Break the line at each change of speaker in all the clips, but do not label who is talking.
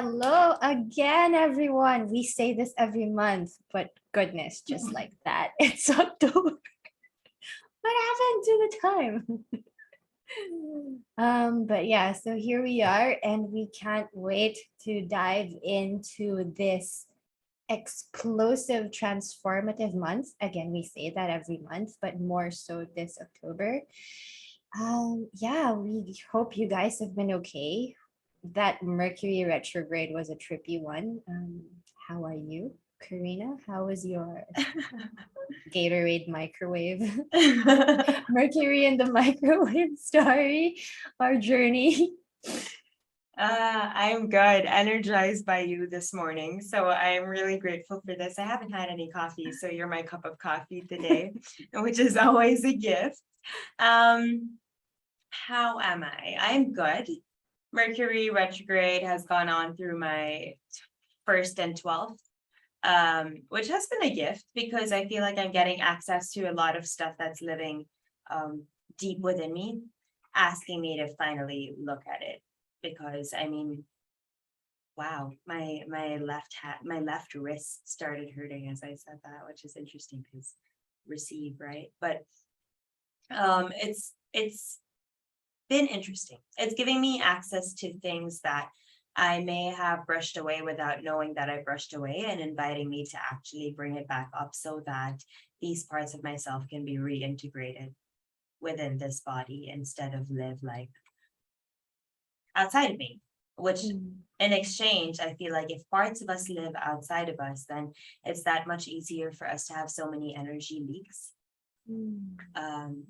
Hello again, everyone. We say this every month, but goodness, just like that, it's October. What happened to the time? But yeah, so here we are, and we can't wait to dive into this explosive, transformative month. Again, we say that every month, but more so this October. Yeah, we hope you guys have been okay. That Mercury retrograde was a trippy one. How are you, Karina? How was your Gatorade microwave? Mercury in the microwave story, our journey.
I'm good, energized by you this morning. So I'm really grateful for this. I haven't had any coffee, so you're my cup of coffee today, which is always a gift. How am I? I'm good. Mercury retrograde has gone on through my first and 12th, which has been a gift because I feel like I'm getting access to a lot of stuff that's living deep within me, asking me to finally look at it. Because I mean, wow, my left wrist started hurting as I said that, which is interesting because receive, right? But it's been interesting. It's giving me access to things that I may have brushed away without knowing that I brushed away, and inviting me to actually bring it back up so that these parts of myself can be reintegrated within this body instead of live like outside of me, which in exchange, I feel like if parts of us live outside of us, then it's that much easier for us to have so many energy leaks.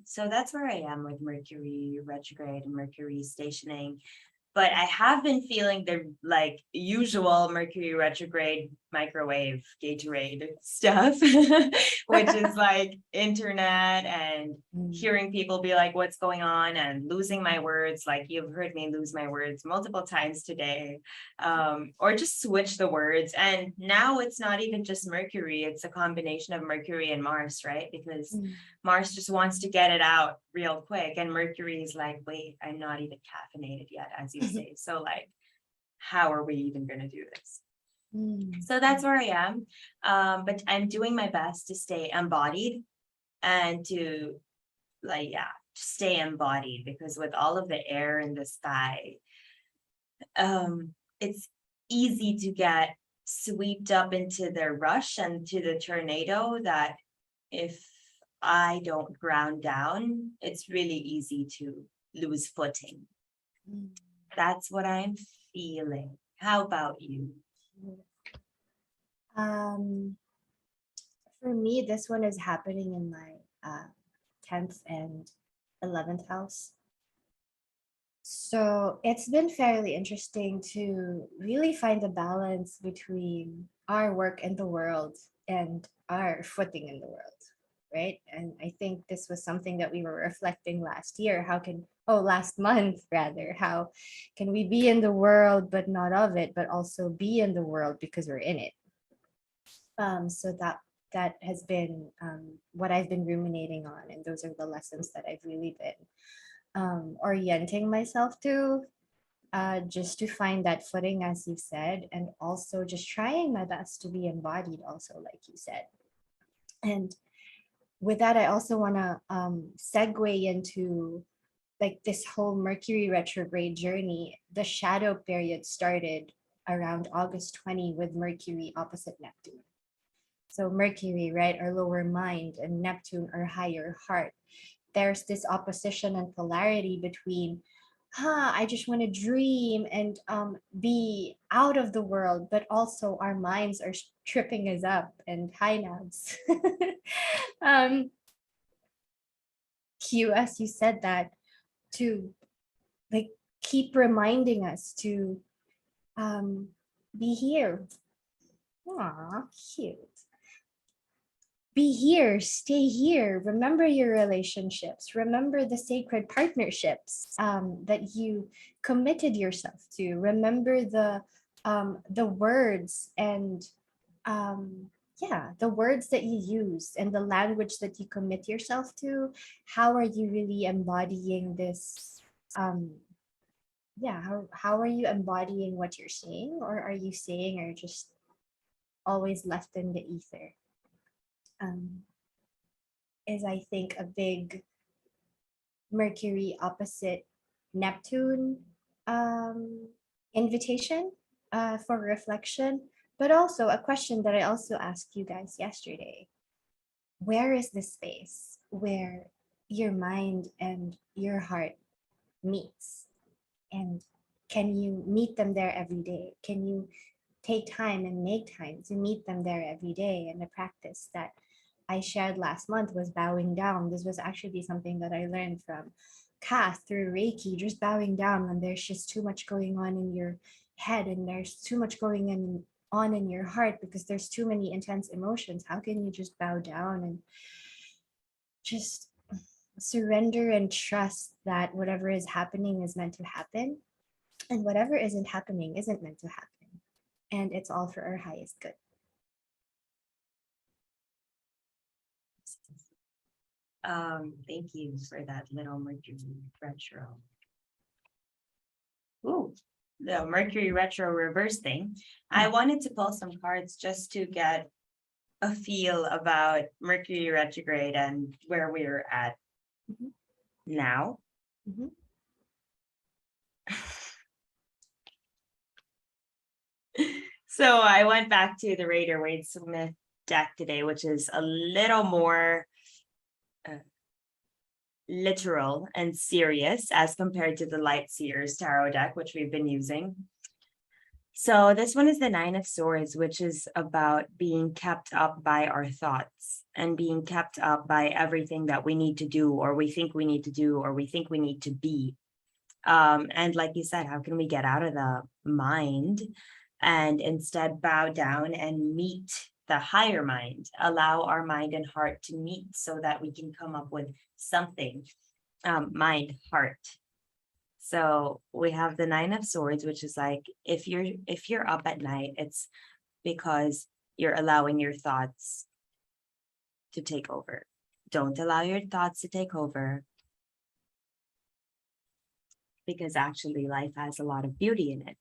So that's where I am with Mercury retrograde and Mercury stationing. But I have been feeling the like usual Mercury retrograde microwave Gatorade stuff, which is like internet and hearing people be like, what's going on, and losing my words. Like you've heard me lose my words multiple times today, or just switch the words. And now it's not even just Mercury, it's a combination of Mercury and Mars, right? Because Mars just wants to get it out real quick. And Mercury is like, wait, I'm not even caffeinated yet, as you say. So like, how are we even going to do this? So that's where I am. But I'm doing my best to stay embodied and to like, yeah, stay embodied, because with all of the air in the sky, it's easy to get swept up into the rush and to the tornado that if I don't ground down, it's really easy to lose footing. That's what I'm feeling. How about you?
Um, for me, this one is happening in my 10th and 11th house. So it's been fairly interesting to really find the balance between our work in the world and our footing in the world, right? And I think this was something that we were reflecting last year. Last month rather, how can we be in the world but not of it, but also be in the world because we're in it? So that has been what I've been ruminating on, and those are the lessons that I've really been orienting myself to, just to find that footing, as you said, and also just trying my best to be embodied, also, like you said. And with that, I also want to segue into like this whole Mercury retrograde journey. The shadow period started around August 20 with Mercury opposite Neptune. So Mercury, right, our lower mind, and Neptune, our higher heart. There's this opposition and polarity between, I just want to dream and be out of the world, but also our minds are tripping us up. And hi, Nabs. um, Q, as you said that, to like keep reminding us to be here. Aw, cute. Be here, stay here, remember your relationships, remember the sacred partnerships that you committed yourself to, remember the words and the words that you use and the language that you commit yourself to. How are you really embodying this yeah, how are you embodying what you're saying, or are you saying or just always left in the ether? Um, is I think a big Mercury opposite Neptune um, invitation for reflection, but also a question that I also asked you guys yesterday. Where is the space where your mind and your heart meets? And can you meet them there every day? Can you take time and make time to meet them there every day? And the practice that I shared last month was bowing down. This was actually something that I learned from Kath through Reiki, just bowing down when there's just too much going on in your head and there's too much going on in your heart because there's too many intense emotions. How can you just bow down and just surrender and trust that whatever is happening is meant to happen, and whatever isn't happening isn't meant to happen, and it's all for our highest good.
Thank you for that little Mercury retro. Ooh, the Mercury retro reverse thing. I wanted to pull some cards just to get a feel about Mercury retrograde and where we're at
Mhm.
now.
Mhm.
So I went back to the Rider Waite Smith deck today, which is a little more literal and serious as compared to the Light Seers tarot deck, which we've been using. So this one is the Nine of Swords, which is about being kept up by our thoughts and being kept up by everything that we need to do, or we think we need to do, or we think we need to be. And like you said, how can we get out of the mind and instead bow down and meet the higher mind, allow our mind and heart to meet so that we can come up with something, mind, heart. So we have the Nine of Swords, which is like if you're up at night, it's because you're allowing your thoughts to take over. Don't allow your thoughts to take over, because actually life has a lot of beauty in it.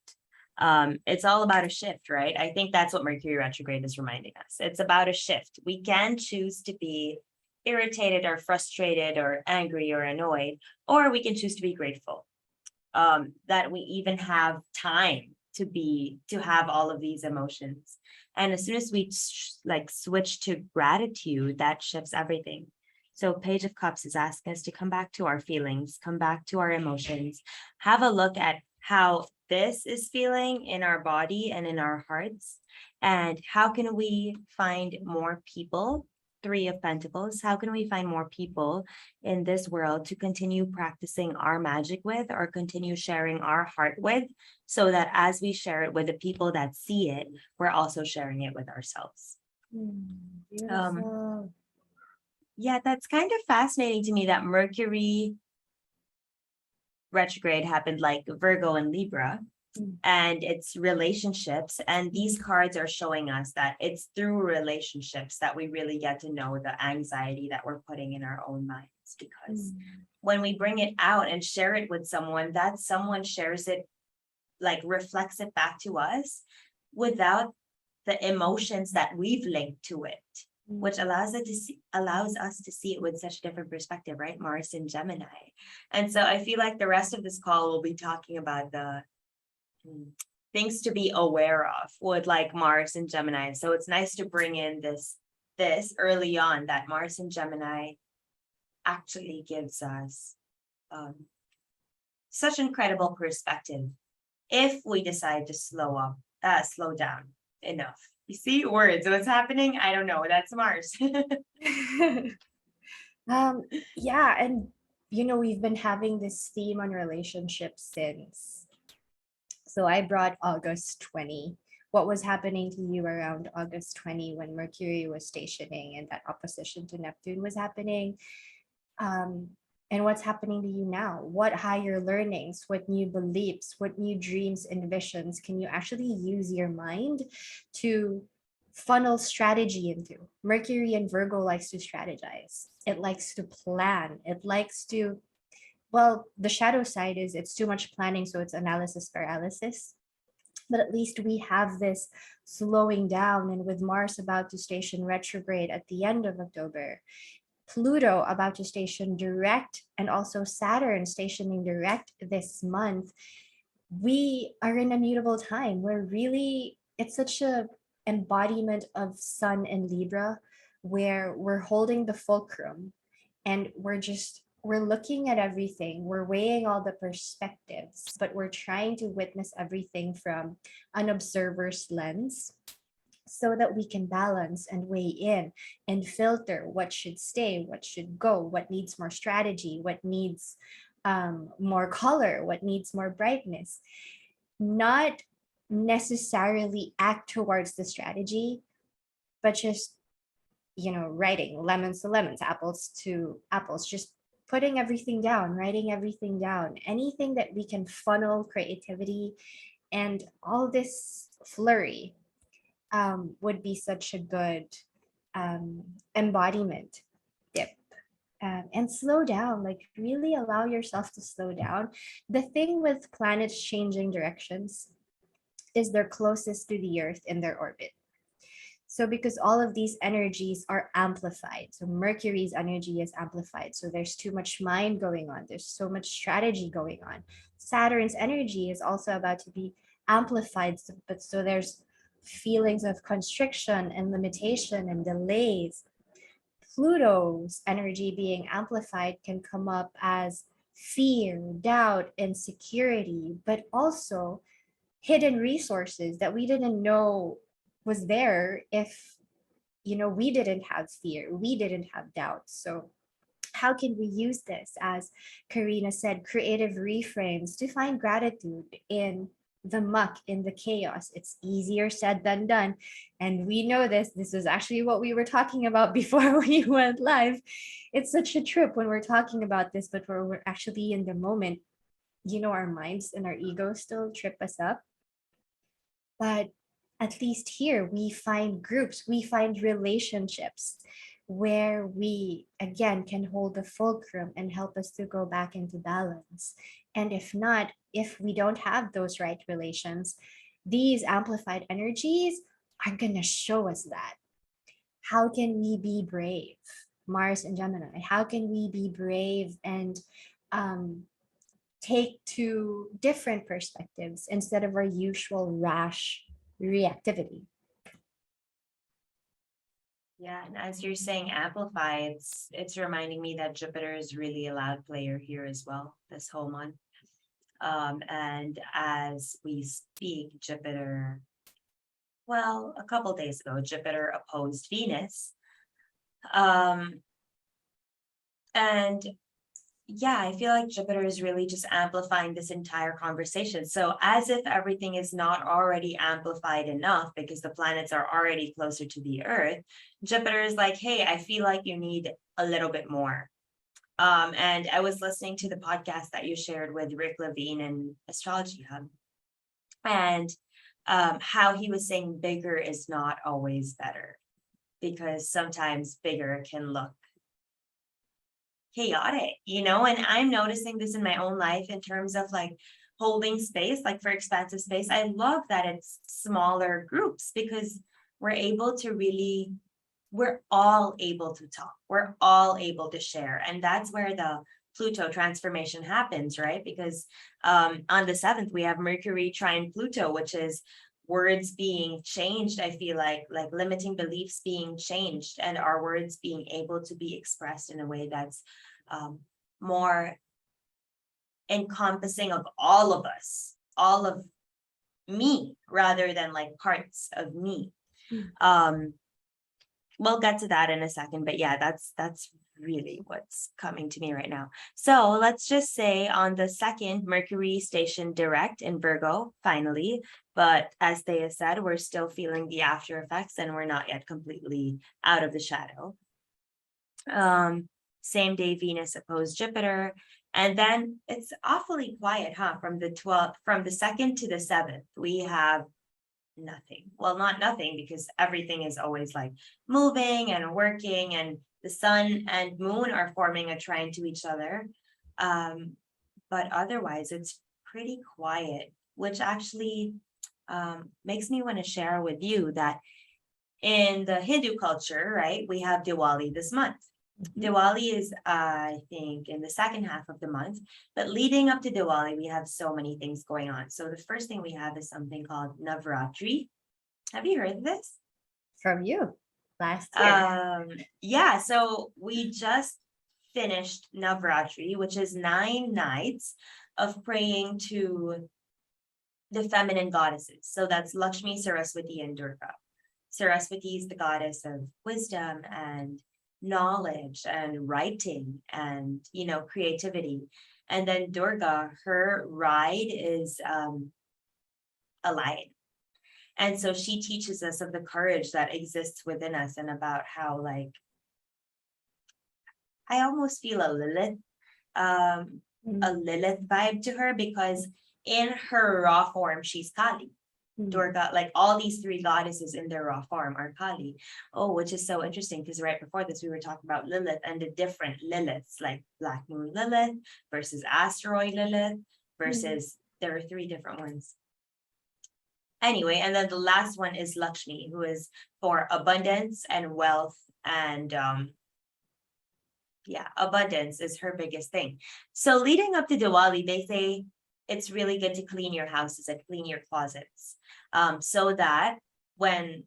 It's all about a shift, right? I think that's what Mercury retrograde is reminding us. It's about a shift. We can choose to be irritated or frustrated or angry or annoyed, or we can choose to be grateful. That we even have time to have all of these emotions. And as soon as we switch to gratitude, that shifts everything. So Page of Cups is asking us to come back to our feelings, come back to our emotions, have a look at how this is feeling in our body and in our hearts, and how can we find more people. Three of Pentacles, how can we find more people in this world to continue practicing our magic with, or continue sharing our heart with, so that as we share it with the people that see it, we're also sharing it with ourselves.
Beautiful.
Yeah, that's kind of fascinating to me that Mercury retrograde happened like Virgo and Libra, and it's relationships. And these cards are showing us that it's through relationships that we really get to know the anxiety that we're putting in our own minds. Because when we bring it out and share it with someone, that someone shares it, like reflects it back to us without the emotions that we've linked to it, which allows us to see it with such a different perspective, right? Mars and Gemini. And so I feel like the rest of this call will be talking about the things to be aware of with like Mars and Gemini. So it's nice to bring in this early on, that Mars and Gemini actually gives us such incredible perspective if we decide to slow down enough. You see, words, what's happening? I don't know. That's Mars.
Yeah, and we've been having this theme on relationships since. So I brought August 20. What was happening to you around August 20 when Mercury was stationing and that opposition to Neptune was happening? Um, and what's happening to you now? What higher learnings, what new beliefs, what new dreams and visions can you actually use your mind to funnel strategy into? Mercury and Virgo likes to strategize. It likes to plan. It likes to well, the shadow side is it's too much planning, so it's analysis paralysis. But at least we have this slowing down. And with Mars about to station retrograde at the end of October, Pluto about to station direct, and also Saturn stationing direct this month, we are in a mutable time. We're really, it's such a embodiment of Sun and Libra, where we're holding the fulcrum and we're looking at everything, we're weighing all the perspectives, but we're trying to witness everything from an observer's lens, so that we can balance and weigh in and filter what should stay, what should go, what needs more strategy, what needs more color, what needs more brightness. Not necessarily act towards the strategy, but just, writing lemons to lemons, apples to apples, just putting everything down, writing everything down, anything that we can funnel creativity and all this flurry would be such a good um, embodiment dip. And slow down, like really allow yourself to slow down. The thing with planets changing directions is they're closest to the earth in their orbit. So because all of these energies are amplified, so Mercury's energy is amplified, so there's too much mind going on, there's so much strategy going on. Saturn's energy is also about to be amplified, but so there's feelings of constriction and limitation and delays. Pluto's energy being amplified can come up as fear, doubt, insecurity, but also hidden resources that we didn't know was there if we didn't have fear, we didn't have doubt. So how can we use this, as Karina said, creative reframes to find gratitude in the muck, in the chaos? It's easier said than done, and we know this is actually what we were talking about before we went live. It's such a trip when we're talking about this, but we're actually in the moment. Our minds and our egos still trip us up, but at least here we find groups, we find relationships where we again can hold the fulcrum and help us to go back into balance. And if not, if we don't have those right relations, these amplified energies are going to show us that. How can we be brave? Mars and Gemini, how can we be brave and um, take to different perspectives instead of our usual rash reactivity?
Yeah, and as you're saying amplify, it's reminding me that Jupiter is really a loud player here as well this whole month. And as we speak, Jupiter, well, a couple days ago, Jupiter opposed Venus. And yeah, I feel like Jupiter is really just amplifying this entire conversation. So as if everything is not already amplified enough because the planets are already closer to the Earth, Jupiter is like, hey, I feel like you need a little bit more. And I was listening to the podcast that you shared with Rick Levine and Astrology Hub, and how he was saying bigger is not always better, because sometimes bigger can look chaotic, and I'm noticing this in my own life in terms of like holding space, like for expansive space. I love that it's smaller groups because we're all able to talk, we're all able to share, and that's where the Pluto transformation happens, right? Because on the 7th we have Mercury trine Pluto, which is words being changed. I feel like limiting beliefs being changed, and our words being able to be expressed in a way that's more encompassing of all of us, all of me, rather than like parts of me. We'll get to that in a second, but yeah, that's really what's coming to me right now. So let's just say on the 2nd, Mercury stationed direct in Virgo, finally. But as Thea said, we're still feeling the after effects and we're not yet completely out of the shadow. Same day, Venus opposed Jupiter. And then it's awfully quiet, huh? From the 2nd to the 7th, we have nothing. Well, not nothing, because everything is always like moving and working, and the sun and moon are forming a trine to each other. But otherwise, it's pretty quiet, which actually makes me want to share with you that in the Hindu culture, right, we have Diwali this month.
Mhm.
Diwali is, I think, in the second half of the month, but leading up to Diwali, we have so many things going on. So the first thing we have is something called Navratri. Have you heard of this?
From you last year.
Yeah, so we just finished Navratri, which is 9 nights of praying to the feminine goddesses. So that's Lakshmi, Saraswati, and Durga. Saraswati is the goddess of wisdom and knowledge and writing and creativity. And then Durga, her ride is a lion. And so she teaches us of the courage that exists within us and about how, like, I almost feel um, a
Mm,
Lilith vibe to her, because in her raw form, she's Kali.
mm,
Durga, like all these three goddesses in their raw form are Kali. Oh, which is so interesting because right before this, we were talking about Lilith and the different Liliths, like Black Moon Lilith versus Asteroid Lilith
mm.
versus there are three different ones. Anyway, and then the last one is Lakshmi, who is for abundance and wealth and yeah, abundance is her biggest thing. So leading up to Diwali, they say it's really good to clean your houses and clean your closets, so that when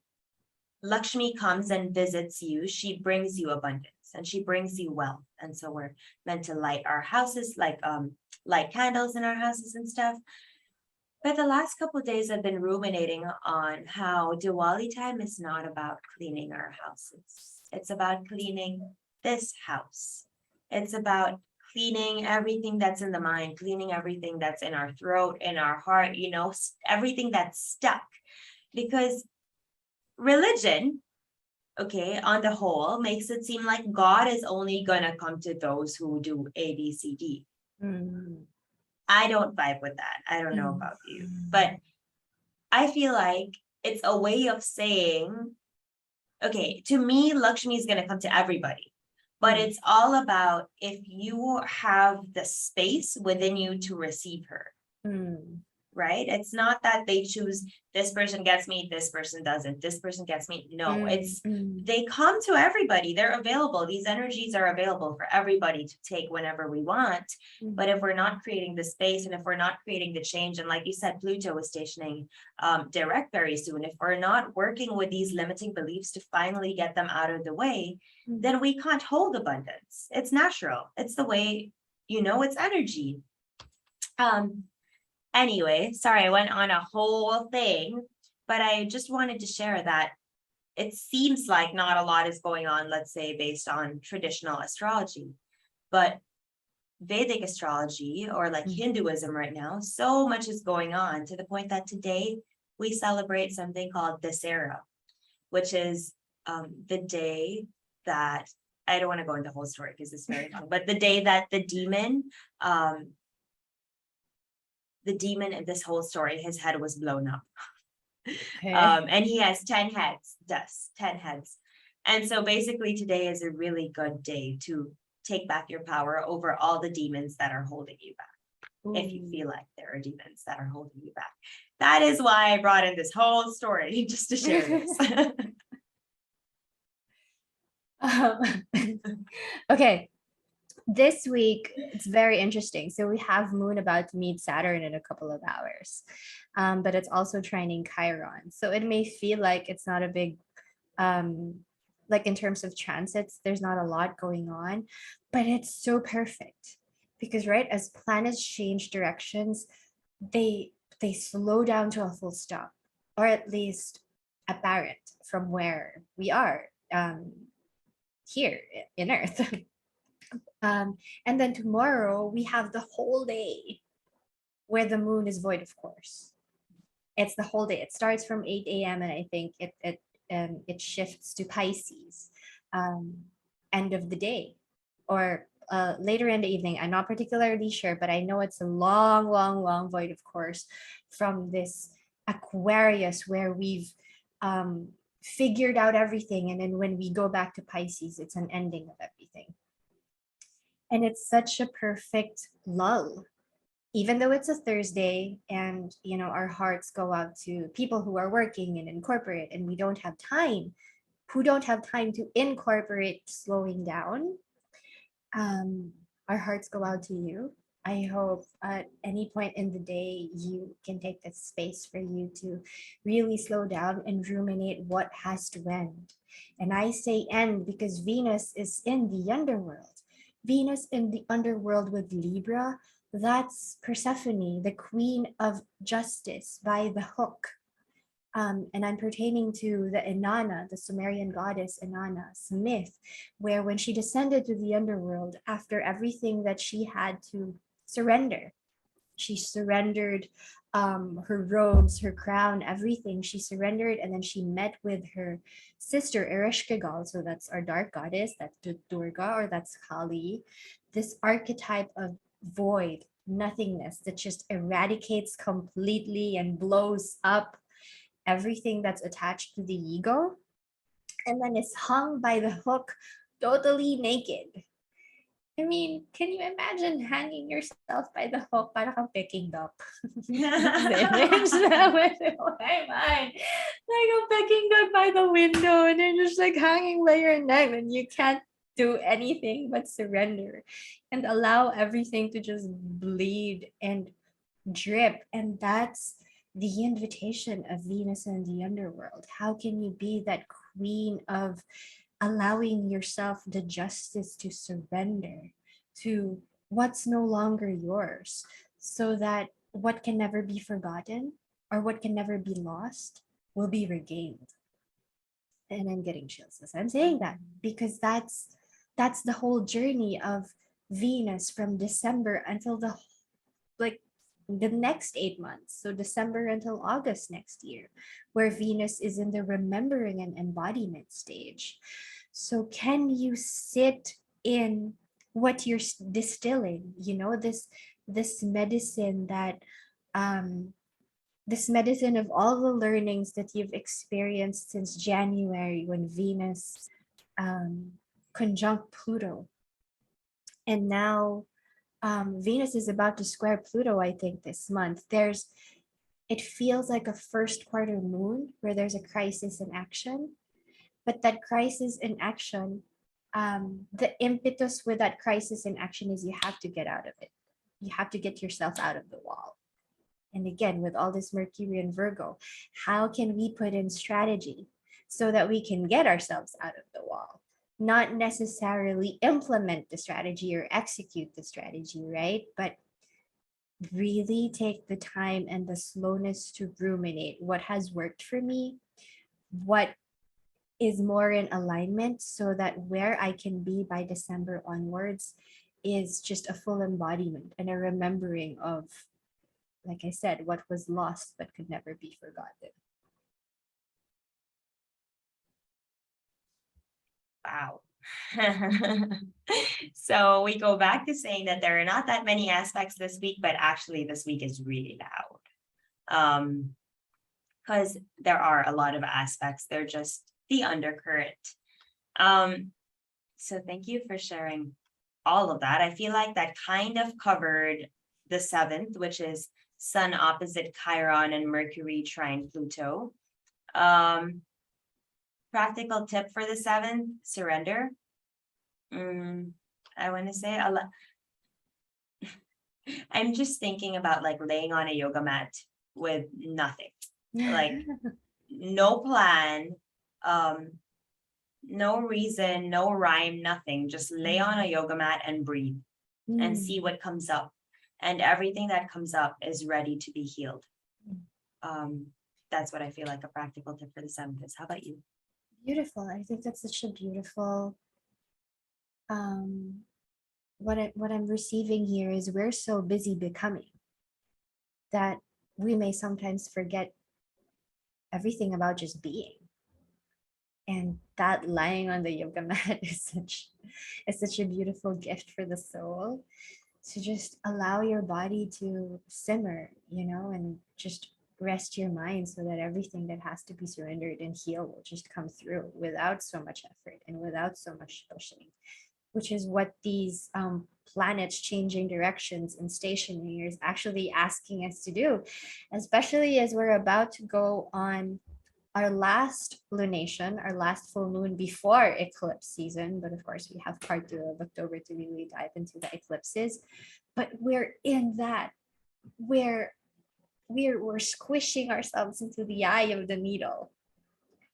Lakshmi comes and visits you, she brings you abundance and she brings you wealth. And so we're meant to light our houses, like light candles in our houses and stuff. But the last couple of days I've been ruminating on how Diwali time is not about cleaning our houses. It's about cleaning this house. It's about cleaning everything that's in the mind, cleaning everything that's in our throat, in our heart, everything that's stuck. Because religion, okay, on the whole, makes it seem like God is only gonna come to those who do A, B, C, D.
Mm,
I don't vibe with that. I don't know
mm,
about you, but I feel like it's a way of saying, okay, to me, Lakshmi is going to come to everybody, but
mm,
it's all about if you have the space within you to receive her.
mm,
Right? It's not that they choose this person gets me, this person doesn't, this person gets me. No,
mm,
it's
mm,
they come to everybody. They're available. These energies are available for everybody to take whenever we want.
mm,
But if we're not creating the space and if we're not creating the change, and like you said, Pluto is stationing direct very soon. If we're not working with these limiting beliefs to finally get them out of the way,
mm.
then we can't hold abundance. It's natural. It's the way, it's energy. Um, Anyway, sorry, I went on a whole thing, but I just wanted to share that it seems like not a lot is going on, let's say, based on traditional astrology, but Vedic astrology or like
Mm.
Hinduism right now, so much is going on to the point that today we celebrate something called Dasera, which is the day that I don't want to go into the whole story because it's very long, but the day that um, the demon in this whole story, his head was blown up.
Okay.
And he has 10 heads, 10 heads. And so basically today is a really good day to take back your power over all the demons that are holding you back. If you
Ooh.
feel like there are demons that are holding you back. That is why I brought in this whole story, just to share this.
Um, okay, this week it's very interesting. So we have Moon about to meet Saturn in a couple of hours, but it's also trining Chiron. So it may feel like it's not a big, um, like in terms of transits, there's not a lot going on, but it's so perfect because right as planets change directions, they they slow down to a full stop, or at least apparent from where we are here in Earth. And then tomorrow we have the whole day where the moon is void, of course. It's the whole day. It starts from 8 a.m. and I think it shifts to Pisces, um, end of the day, or later in the evening. I'm not particularly sure, but I know it's a long, long, long void, of course, from this Aquarius where we've figured out everything, and then when we go back to Pisces, it's an ending of everything. And it's such a perfect lull, even though it's a Thursday and, our hearts go out to people who are working and in corporate, and we don't have time, who don't have time to incorporate slowing down. um, our hearts go out to you. I hope at any point in the day you can take that space for you to really slow down and ruminate what has to end. And I say end because Venus is in the underworld. Venus in the underworld with Libra, that's Persephone, the queen of justice by the hook. And I'm pertaining to the Inanna, the Sumerian goddess Inanna's myth, where when she descended to the underworld after everything that she had to surrender, she surrendered her robes, her crown, everything. She surrendered, and then she met with her sister Ereshkigal. So that's our dark goddess, that's Durga, or that's Kali. This archetype of void, nothingness that just eradicates completely and blows up everything that's attached to the ego, and then is hung by the hook totally naked. I mean, can you imagine hanging yourself by the hook? Para kang picking duck. That's the image that went in my mind. Like a pecking duck by the window, and you're just like hanging by your neck, and you can't do anything but surrender and allow everything to just bleed and drip. And that's the invitation of Venus and the underworld. How can you be that queen of allowing yourself the justice to surrender to what's no longer yours, so that what can never be forgotten or what can never be lost will be regained? And I'm getting chills as I'm saying that, because that's the whole journey of Venus from December until like the next 8 months. So December until August next year, where Venus is in the remembering and embodiment stage. So can you sit in what you're distilling? This medicine that this medicine of all the learnings that you've experienced since January, when Venus conjunct Pluto, and now Venus is about to square Pluto, I think, this month. It feels like a first quarter moon where there's a crisis in action, but that crisis in action, the impetus with that crisis in action is you have to get out of it. You have to get yourself out of the wall. And again, with all this Mercury and Virgo, how can we put in strategy so that we can get ourselves out of the wall? Not necessarily implement the strategy or execute the strategy, right? But really take the time and the slowness to ruminate what has worked for me, what is more in alignment, so that where I can be by December onwards is just a full embodiment and a remembering of, like I said, what was lost but could never be forgotten.
Wow. So we go back to saying that there are not that many aspects this week, but actually this week is really loud. Because there are a lot of aspects. They're just the undercurrent. So thank you for sharing all of that. I feel like that kind of covered the 7th, which is Sun opposite Chiron and Mercury trine Pluto. Practical tip for the 7th, surrender. I want to say a lot. I'm just thinking about like laying on a yoga mat with nothing, like no plan, no reason, no rhyme, nothing. Just lay on a yoga mat and breathe and see what comes up. And everything that comes up is ready to be healed. That's what I feel like a practical tip for the 7th is. How about you?
Beautiful. I think that's such a beautiful what I'm receiving here is we're so busy becoming that we may sometimes forget everything about just being. And that lying on the yoga mat is such a beautiful gift for the soul, to just allow your body to simmer, and just rest your mind, so that everything that has to be surrendered and healed will just come through without so much effort and without so much pushing, which is what these planets changing directions and stationing is actually asking us to do, especially as we're about to go on our last lunation, our last full moon before eclipse season. But of course, we have part 2 of October to really dive into the eclipses. But we're in that where we're squishing ourselves into the eye of the needle,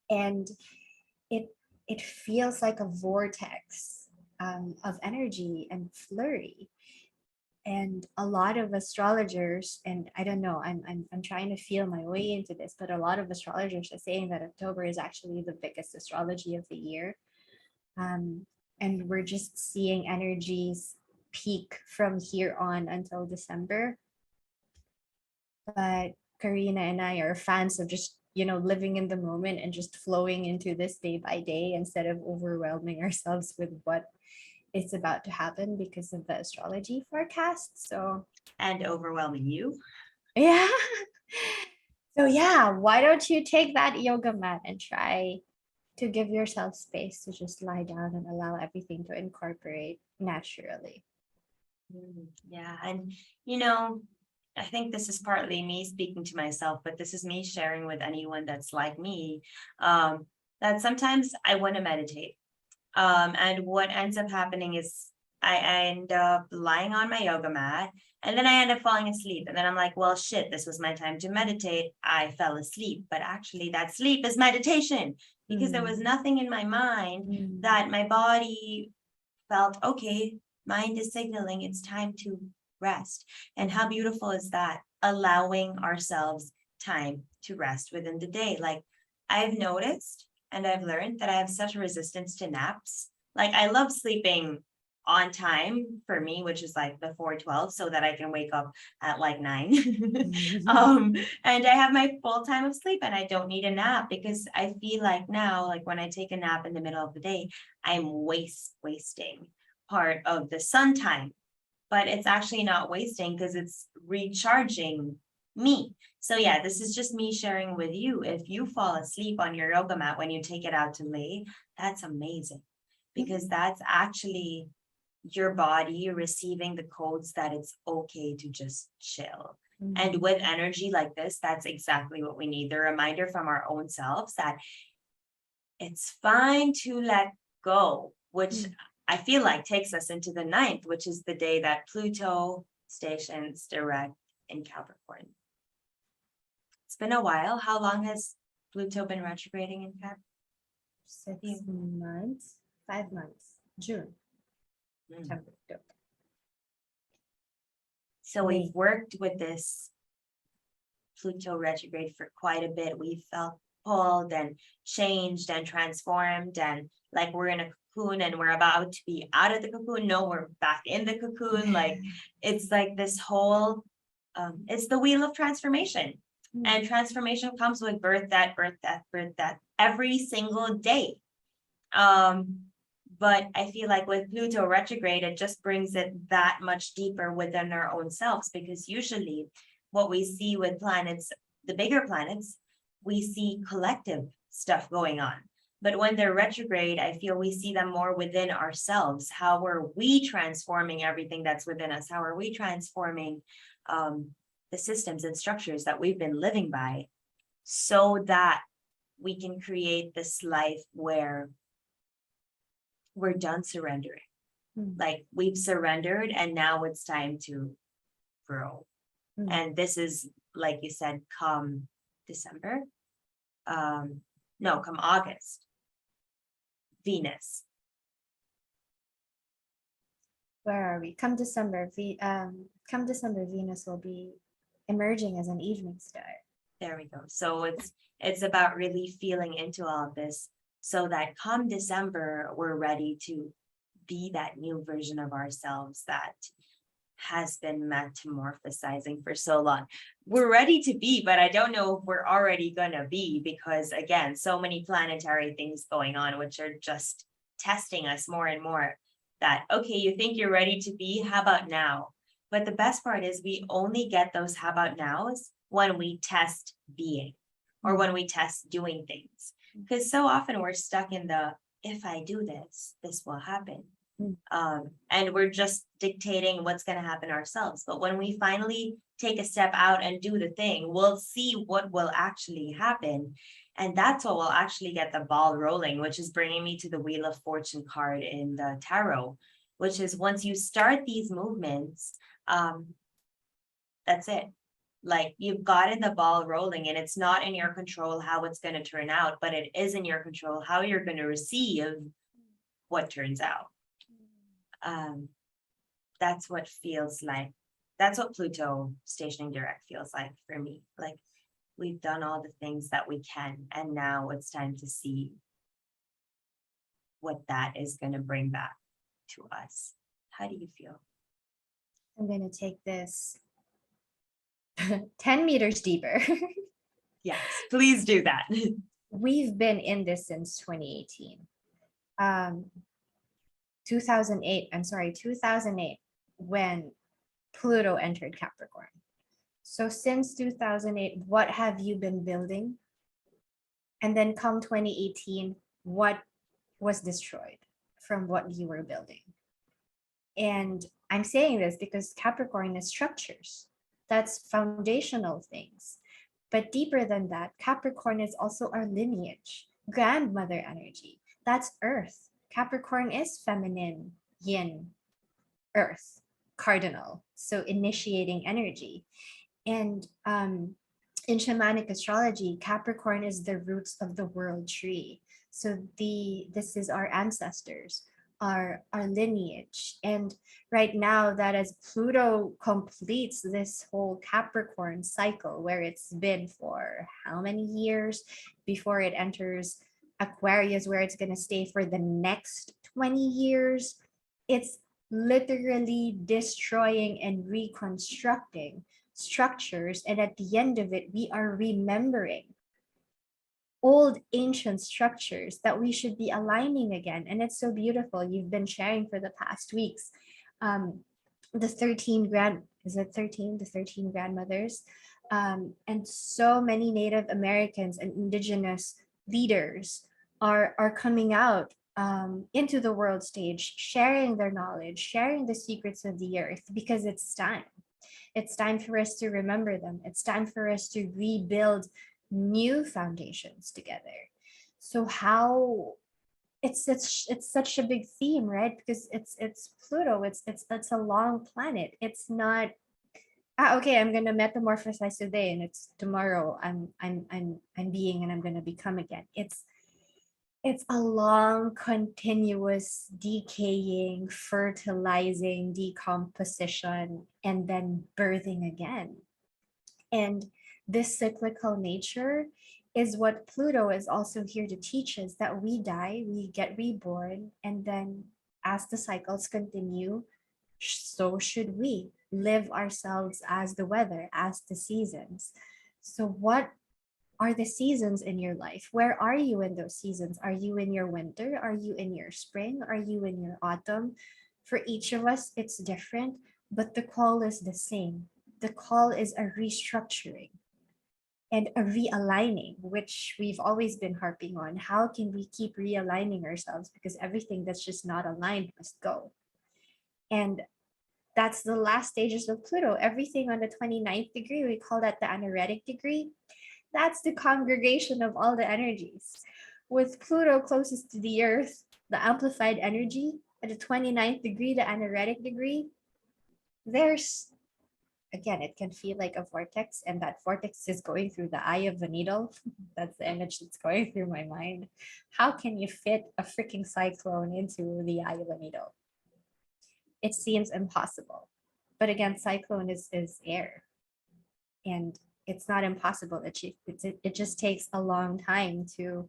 and it it feels like a vortex of energy and flurry. And a lot of astrologers, and I don't know, I'm trying to feel my way into this, but a lot of astrologers are saying that October is actually the biggest astrology of the year. And we're just seeing energies peak from here on until December. But Karina and I are fans of just, living in the moment and just flowing into this day by day instead of overwhelming ourselves with what is about to happen because of the astrology forecast. So,
And overwhelming you.
yeah. So, yeah, why don't you take that yoga mat and try to give yourself space to just lie down and allow everything to incorporate naturally.
Yeah. And, I think this is partly me speaking to myself, but this is me sharing with anyone that's like me, that sometimes I want to meditate. And what ends up happening is I end up lying on my yoga mat and then I end up falling asleep. And then I'm like, well, shit, this was my time to meditate. I fell asleep. But actually, that sleep is meditation because there was nothing in my mind that my body felt, okay, mind is signaling it's time to rest. And how beautiful is that? Allowing ourselves time to rest within the day. Like I've noticed and I've learned that I have such a resistance to naps. Like I love sleeping on time for me, which is like before 12, so that I can wake up at like 9. And I have my full time of sleep and I don't need a nap because I feel like now, like when I take a nap in the middle of the day, I'm wasting part of the sun time. But it's actually not wasting because it's recharging me. So yeah, this is just me sharing with you. If you fall asleep on your yoga mat when you take it out to lay, that's amazing because that's actually your body receiving the codes that it's okay to just chill. And with energy like this, that's exactly what we need. The reminder from our own selves that it's fine to let go, which I feel like takes us into the 9th, which is the day that Pluto stations direct in Capricorn. It's been a while. How long has Pluto been retrograding in Cap?
6 months, 5 months, June, September, October.
So we've worked with this Pluto retrograde for quite a bit. We felt pulled and changed and transformed, and like we're in a cocoon and we're about to be out of the cocoon. No, we're back in the cocoon. Like it's like this whole, it's the wheel of transformation. And transformation comes with birth, death, every single day. But I feel like with Pluto retrograde, it just brings it that much deeper within our own selves, because usually what we see with planets, the bigger planets, we see collective stuff going on. But when they're retrograde, I feel we see them more within ourselves. How are we transforming everything that's within us? How are we transforming the systems and structures that we've been living by so that we can create this life where we're done surrendering. Like we've surrendered and now it's time to grow. And this is, like you said, come December. No, come August. Venus.
Where are we? Come December, Venus will be emerging as an evening star.
There we go. So it's about really feeling into all of this so that come December, we're ready to be that new version of ourselves that has been metamorphosizing for so long. We're ready to be, but I don't know if we're already gonna be, because again, so many planetary things going on, which are just testing us more and more that, okay, you think you're ready to be, how about now? But the best part is we only get those how about nows when we test being or when we test doing things. Because so often we're stuck in the, if I do this, this will happen.
Mm.
And we're just dictating what's going to happen ourselves. But when we finally take a step out and do the thing, we'll see what will actually happen. And that's what will actually get the ball rolling, which is bringing me to the Wheel of Fortune card in the tarot, which is once you start these movements, um, that's it. Like you've gotten the ball rolling, and it's not in your control how it's going to turn out, but it is in your control how you're going to receive what turns out. Um, that's what feels like. That's what Pluto stationing direct feels like for me. Like we've done all the things that we can, and now it's time to see what that is going to bring back to us. How do you feel?
I'm going to take this 10 meters deeper.
Yes, please do that.
We've been in this since 2018. 2008, I'm sorry, 2008, when Pluto entered Capricorn. So since 2008, what have you been building? And then come 2018, what was destroyed from what you were building? And I'm saying this because Capricorn is structures. That's foundational things. But deeper than that, Capricorn is also our lineage, grandmother energy. That's Earth. Capricorn is feminine, yin, Earth, cardinal. So initiating energy. And in shamanic astrology, Capricorn is the roots of the world tree. So this is our ancestors, our lineage. And right now, that as Pluto completes this whole Capricorn cycle, where it's been for how many years before it enters Aquarius, where it's going to stay for the next 20 years, it's literally destroying and reconstructing structures. And at the end of it, we are remembering old ancient structures that we should be aligning again. And it's so beautiful. You've been sharing for the past weeks the 13 is it 13? The 13 grandmothers. And so many Native Americans and indigenous leaders are coming out into the world stage, sharing their knowledge, sharing the secrets of the earth, because it's time. It's time for us to remember them. It's time for us to rebuild new foundations together. So how it's such a big theme, right? Because it's Pluto. It's a long planet. It's not okay, I'm gonna metamorphosize today and it's tomorrow I'm being and I'm gonna become again. It's a long, continuous decaying, fertilizing, decomposition, and then birthing again. And this cyclical nature is what Pluto is also here to teach us, that we die, we get reborn, and then as the cycles continue, so should we live ourselves as the weather, as the seasons. So, what are the seasons in your life? Where are you in those seasons? Are you in your winter? Are you in your spring? Are you in your autumn? For each of us, it's different, but the call is the same. The call is a restructuring and a realigning, which we've always been harping on. How can we keep realigning ourselves? Because everything that's just not aligned must go. And that's the last stages of Pluto. Everything on the 29th degree, we call that the anaretic degree. That's the congregation of all the energies. With Pluto closest to the Earth, the amplified energy, at the 29th degree, the anaretic degree, there's, again, it can feel like a vortex, and that vortex is going through the eye of the needle. That's the image that's going through my mind. How can you fit a freaking cyclone into the eye of a needle? It seems impossible. But again, cyclone is air. And it's not impossible. It just takes a long time to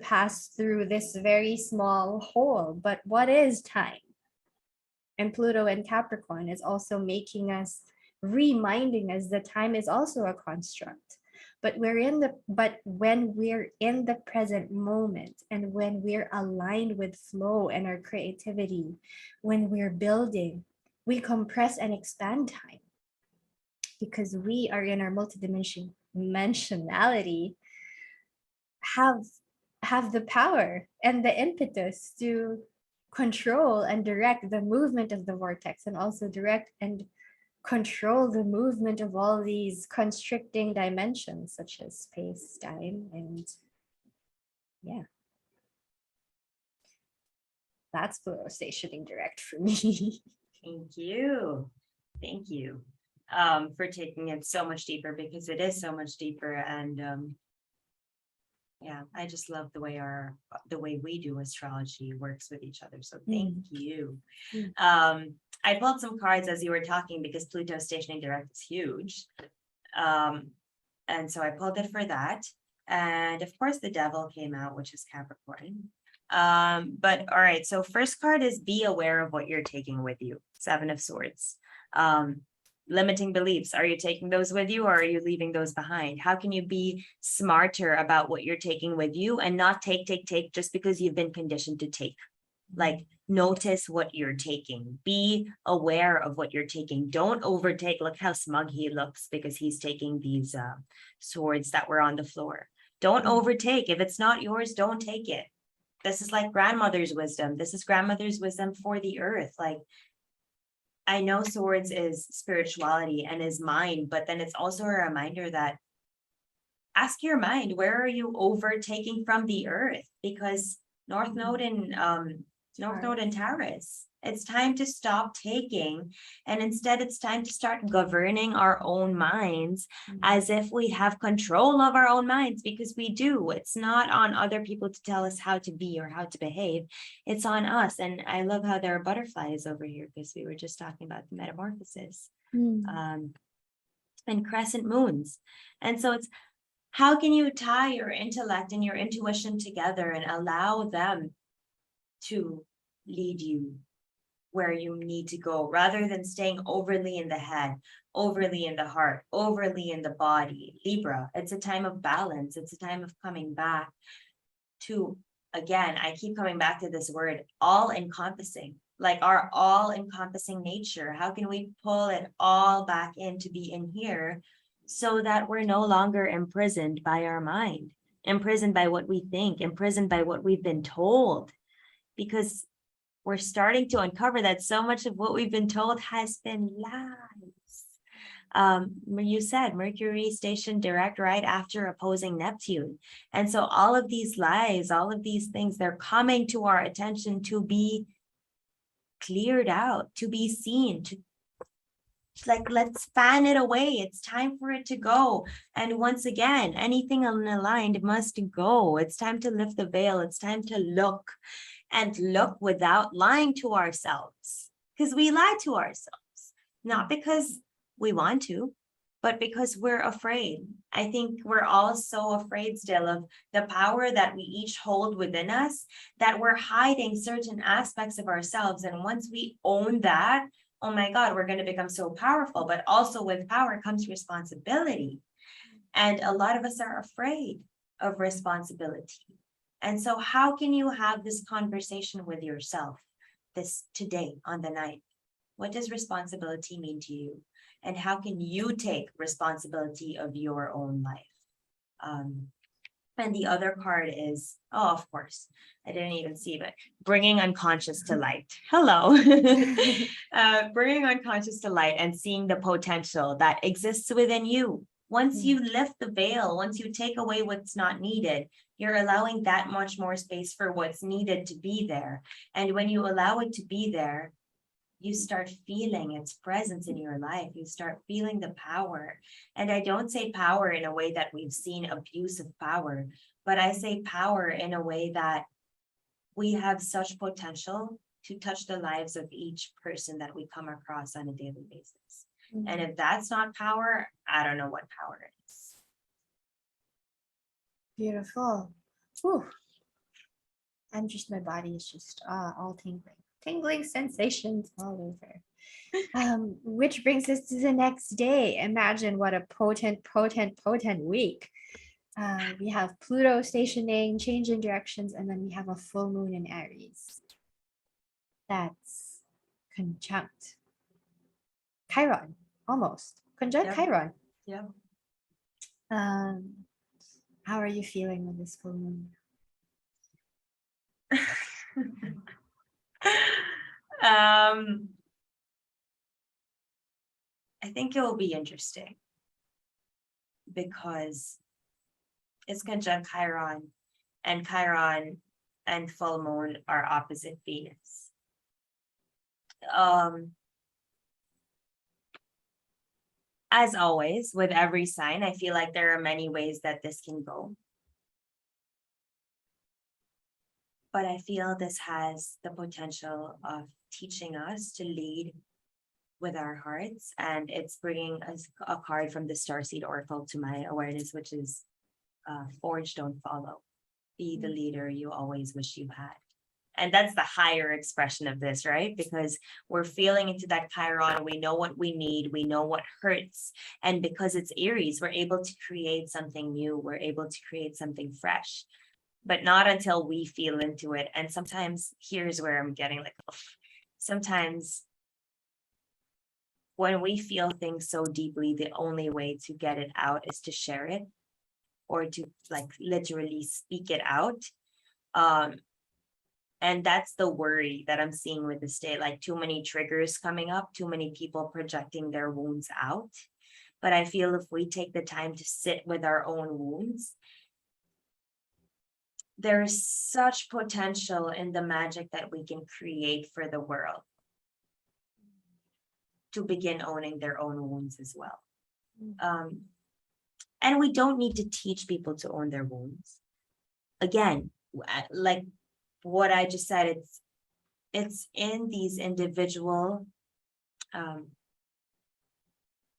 pass through this very small hole. But what is time? And Pluto and Capricorn is also making us, reminding us that time is also a construct. But when we're in the present moment, and when we're aligned with flow and our creativity, when we're building, we compress and expand time, because we are in our multidimensionality, have have the power and the impetus to control and direct the movement of the vortex, and also direct and control the movement of all these constricting dimensions such as space, time, and yeah, that's Pluto stationing direct for me.
Thank you. Thank you for taking it so much deeper, because it is so much deeper. And yeah, I just love the way we do astrology works with each other. So thank you. I pulled some cards as you were talking, because Pluto stationing direct is huge. And so I pulled it for that. And of course the devil came out, which is Capricorn. But all right, so first card is be aware of what you're taking with you. 7 of Swords. Limiting beliefs. Are you taking those with you, or are you leaving those behind? How can you be smarter about what you're taking with you and not take just because you've been conditioned to take? Like, notice what you're taking. Be aware of what you're taking. Don't overtake. Look how smug he looks because he's taking these swords that were on the floor. Don't overtake. If it's not yours, don't take it. This is like grandmother's wisdom. This is grandmother's wisdom for the earth. Like, I know swords is spirituality and is mind, but then it's also a reminder that ask your mind, where are you overtaking from the earth? Because North Node and Taurus, it's time to stop taking, and instead it's time to start governing our own minds as if we have control of our own minds, because we do. It's not on other people to tell us how to be or how to behave. It's on us. And I love how there are butterflies over here, because we were just talking about the metamorphosis and crescent moons. And so it's, how can you tie your intellect and your intuition together and allow them to lead you where you need to go, rather than staying overly in the head, overly in the heart, overly in the body? Libra, it's a time of balance. It's a time of coming back to, again, I keep coming back to this word, all encompassing, like our all encompassing nature. How can we pull it all back in to be in here, so that we're no longer imprisoned by our mind, imprisoned by what we think, imprisoned by what we've been told? Because we're starting to uncover that so much of what we've been told has been lies. You said Mercury stationed direct right after opposing Neptune. And so all of these lies, all of these things, they're coming to our attention to be cleared out, to be seen, to, like, let's fan it away. It's time for it to go. And once again, anything unaligned must go. It's time to lift the veil. It's time to look, and look without lying to ourselves, because we lie to ourselves, not because we want to, but because we're afraid. I think we're all so afraid still of the power that we each hold within us, that we're hiding certain aspects of ourselves. And once we own that, oh my God, we're going to become so powerful. But also with power comes responsibility. And a lot of us are afraid of responsibility. And so how can you have this conversation with yourself this today on the night? What does responsibility mean to you? And how can you take responsibility of your own life? And the other card is, oh, of course, I didn't even see, but bringing unconscious to light. Hello. Bringing unconscious to light and seeing the potential that exists within you. Once you lift the veil, once you take away what's not needed, you're allowing that much more space for what's needed to be there. And when you allow it to be there, you start feeling its presence in your life. You start feeling the power. And I don't say power in a way that we've seen abuse of power, but I say power in a way that we have such potential to touch the lives of each person that we come across on a daily basis. And if that's not power, I don't know what power is.
Beautiful. Whew. I'm just, my body is just all tingling sensations all over. Which brings us to the next day. Imagine what a potent week. We have Pluto stationing, changing directions, and then we have a full moon in Aries. That's conjunct Chiron, almost conjunct
Yep.
Chiron.
Yeah.
How are you feeling with this full moon?
Um, I think it will be interesting because it's conjunct Chiron and full moon are opposite Venus. As always, with every sign, I feel like there are many ways that this can go. But I feel this has the potential of teaching us to lead with our hearts. And it's bringing us a card from the Starseed Oracle to my awareness, which is forge, don't follow. Be the leader you always wish you had. And that's the higher expression of this, right? Because we're feeling into that Chiron. We know what we need. We know what hurts. And because it's Aries, we're able to create something new. We're able to create something fresh, but not until we feel into it. And sometimes here's where I'm getting like, ugh. Sometimes when we feel things so deeply, the only way to get it out is to share it or to like literally speak it out. And that's the worry that I'm seeing with the state, like too many triggers coming up, too many people projecting their wounds out. But I feel if we take the time to sit with our own wounds, there's such potential in the magic that we can create for the world to begin owning their own wounds as well. And we don't need to teach people to own their wounds. Again, like what I just said, it's in these individual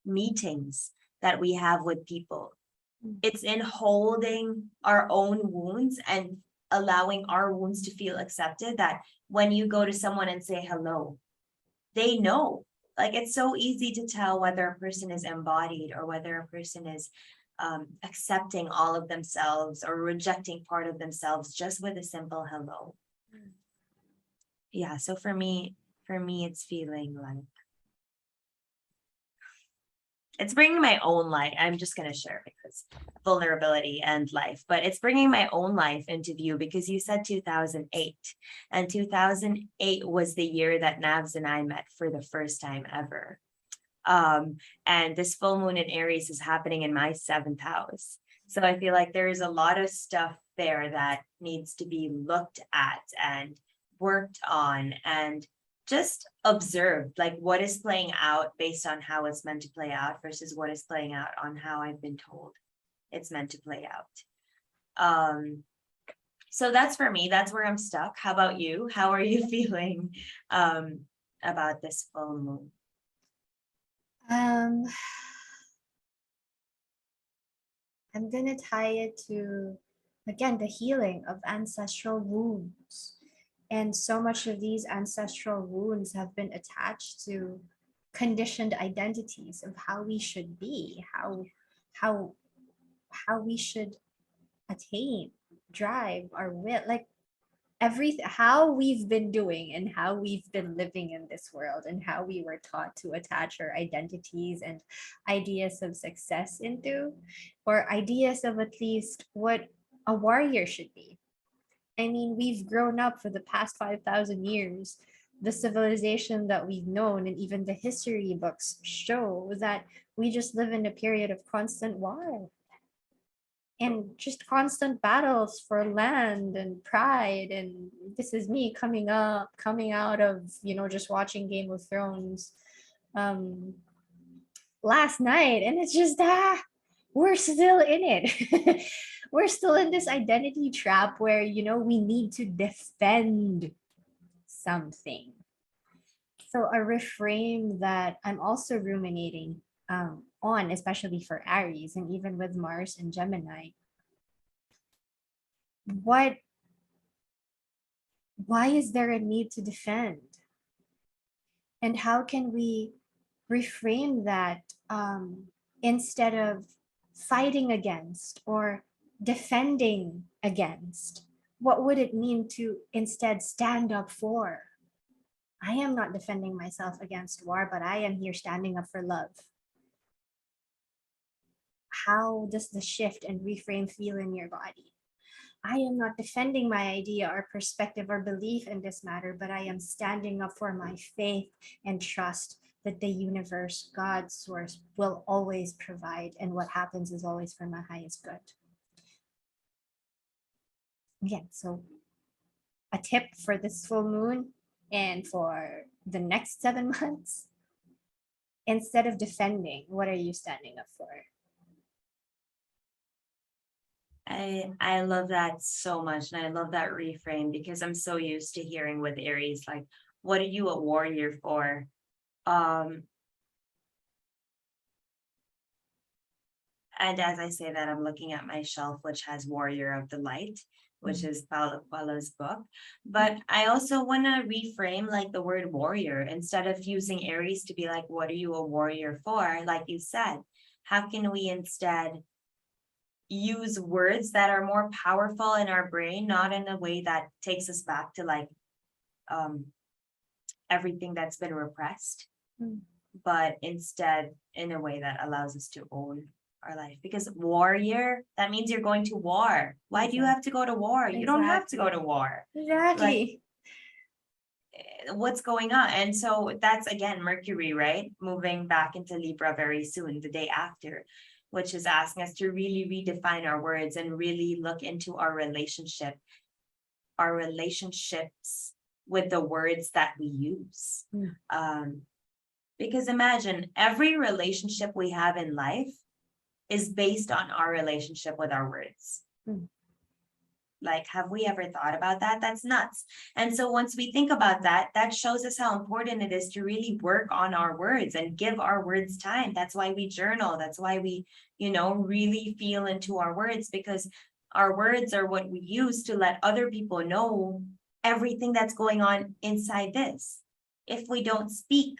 meetings that we have with people. It's in holding our own wounds and allowing our wounds to feel accepted, that when you go to someone and say hello, they know. Like, it's so easy to tell whether a person is embodied or whether a person is accepting all of themselves or rejecting part of themselves just with a simple hello. Yeah, so for me, it's feeling like it's bringing my own life. I'm just going to share because vulnerability and life, but it's bringing my own life into view because you said 2008, and 2008 was the year that Navs and I met for the first time ever. And this full moon in Aries is happening in my 7th house. So I feel like there is a lot of stuff there that needs to be looked at and worked on and just observed, like what is playing out based on how it's meant to play out versus what is playing out on how I've been told it's meant to play out. So that's for me, that's where I'm stuck. How about you? How are you feeling about this full moon?
I'm gonna tie it to, again, the healing of ancestral wounds. And so much of these ancestral wounds have been attached to conditioned identities of how we should be, how we should attain, drive our will, like everything, how we've been doing and how we've been living in this world and how we were taught to attach our identities and ideas of success into, or ideas of at least what a warrior should be. I mean, we've grown up for the past 5,000 years. The civilization that we've known and even the history books show that we just live in a period of constant war and just constant battles for land and pride. And this is me coming out of, just watching Game of Thrones last night. And it's just, we're still in it. We're still in this identity trap where, we need to defend something. So a reframe that I'm also ruminating on, especially for Aries and even with Mars and Gemini. Why is there a need to defend? And how can we reframe that instead of fighting against or defending against? What would it mean to instead stand up for? I am not defending myself against war, but I am here standing up for love. How does the shift and reframe feel in your body? I am not defending my idea or perspective or belief in this matter, but I am standing up for my faith and trust that the universe, God, source, will always provide, and what happens is always for my highest good. Again, so a tip for this full moon and for the next 7 months, instead of defending, what are you standing up for?
I love that so much, and I love that reframe, because I'm so used to hearing with Aries, like, what are you a warrior for? Um, and as I say that, I'm looking at my shelf, which has Warrior of the Light, which is Paulo Coelho's book. But I also want to reframe like the word warrior, instead of using Aries to be like, what are you a warrior for? Like you said, how can we instead use words that are more powerful in our brain, not in a way that takes us back to like everything that's been repressed, but instead in a way that allows us to own our life? Because warrior, that means you're going to war. Why do you have to go to war? You don't have to go to war.
Exactly.
What's going on? And so that's again Mercury, right? Moving back into Libra very soon, the day after, which is asking us to really redefine our words and really look into our relationships with the words that we use. Because imagine every relationship we have in life is based on our relationship with our words. Like, have we ever thought about that? That's nuts. And so once we think about that, that shows us how important it is to really work on our words and give our words time. That's why we journal. That's why we, really feel into our words, because our words are what we use to let other people know everything that's going on inside this. If we don't speak,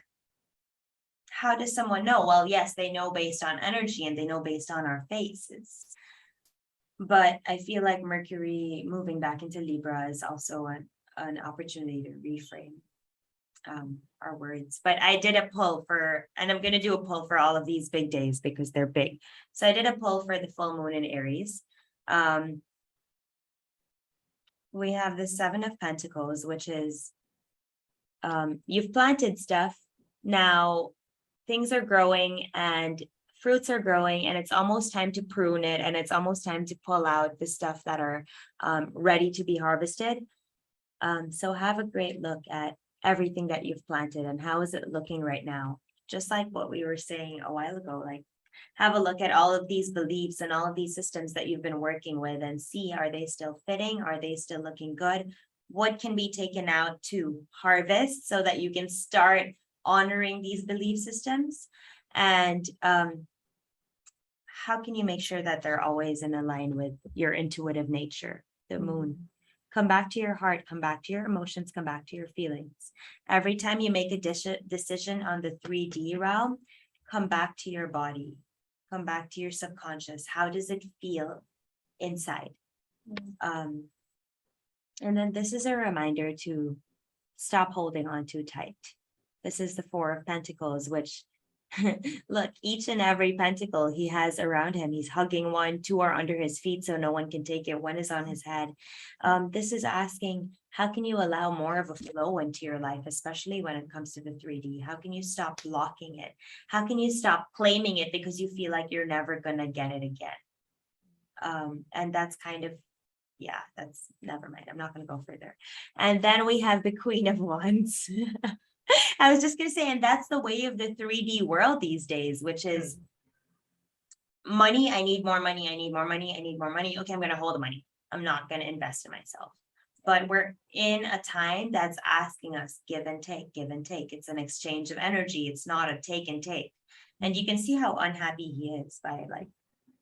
how does someone know? Well, yes, they know based on energy and they know based on our faces. But I feel like Mercury moving back into Libra is also an opportunity to reframe our words. But I did a poll and I'm going to do a poll for all of these big days because they're big. So I did a poll for the full moon in Aries. We have the Seven of Pentacles, which is you've planted stuff. Now things are growing and fruits are growing, and it's almost time to prune it, and it's almost time to pull out the stuff that are ready to be harvested. So have a great look at everything that you've planted and how is it looking right now? Just like what we were saying a while ago, like have a look at all of these beliefs and all of these systems that you've been working with and see, are they still fitting? Are they still looking good? What can be taken out to harvest so that you can start honoring these belief systems? And how can you make sure that they're always in line with your intuitive nature, the moon? Come back to your heart, come back to your emotions, come back to your feelings. Every time you make a decision on the 3D realm, come back to your body, come back to your subconscious. How does it feel inside? And then this is a reminder to stop holding on too tight. This is the Four of Pentacles, which look, each and every pentacle he has around him, he's hugging one, two are under his feet so no one can take it, one is on his head. This is asking, how can you allow more of a flow into your life, especially when it comes to the 3D? How can you stop blocking it? How can you stop claiming it because you feel like you're never gonna get it again? And that's kind of, yeah, that's, never mind, I'm not gonna go further. And then we have the Queen of Wands. I was just going to say, and that's the way of the 3D world these days, which is money. I need more money. I need more money. I need more money. Okay, I'm going to hold the money. I'm not going to invest in myself. But we're in a time that's asking us give and take, give and take. It's an exchange of energy. It's not a take and take. And you can see how unhappy he is by like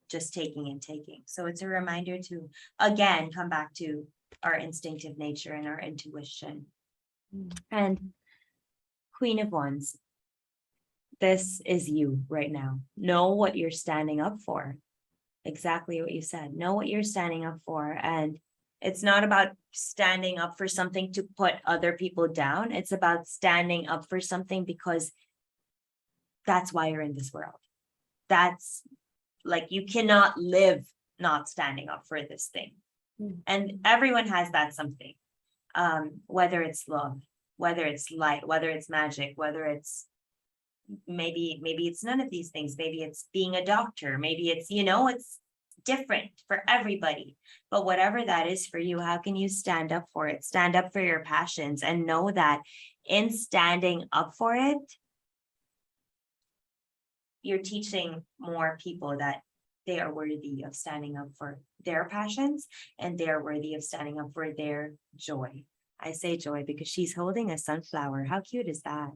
just taking and taking. So it's a reminder to, again, come back to our instinctive nature and our intuition. And Queen of Wands, this is you right now. Know what you're standing up for. Exactly what you said. Know what you're standing up for. And it's not about standing up for something to put other people down. It's about standing up for something because that's why you're in this world. That's like, you cannot live not standing up for this thing. And everyone has that something. Whether it's love, whether it's light, whether it's magic, whether it's maybe it's none of these things. Maybe it's being a doctor. Maybe it's, it's different for everybody. But whatever that is for you, how can you stand up for it? Stand up for your passions and know that in standing up for it, you're teaching more people that they are worthy of standing up for their passions and they're worthy of standing up for their joy. I say joy because she's holding a sunflower. How cute is that?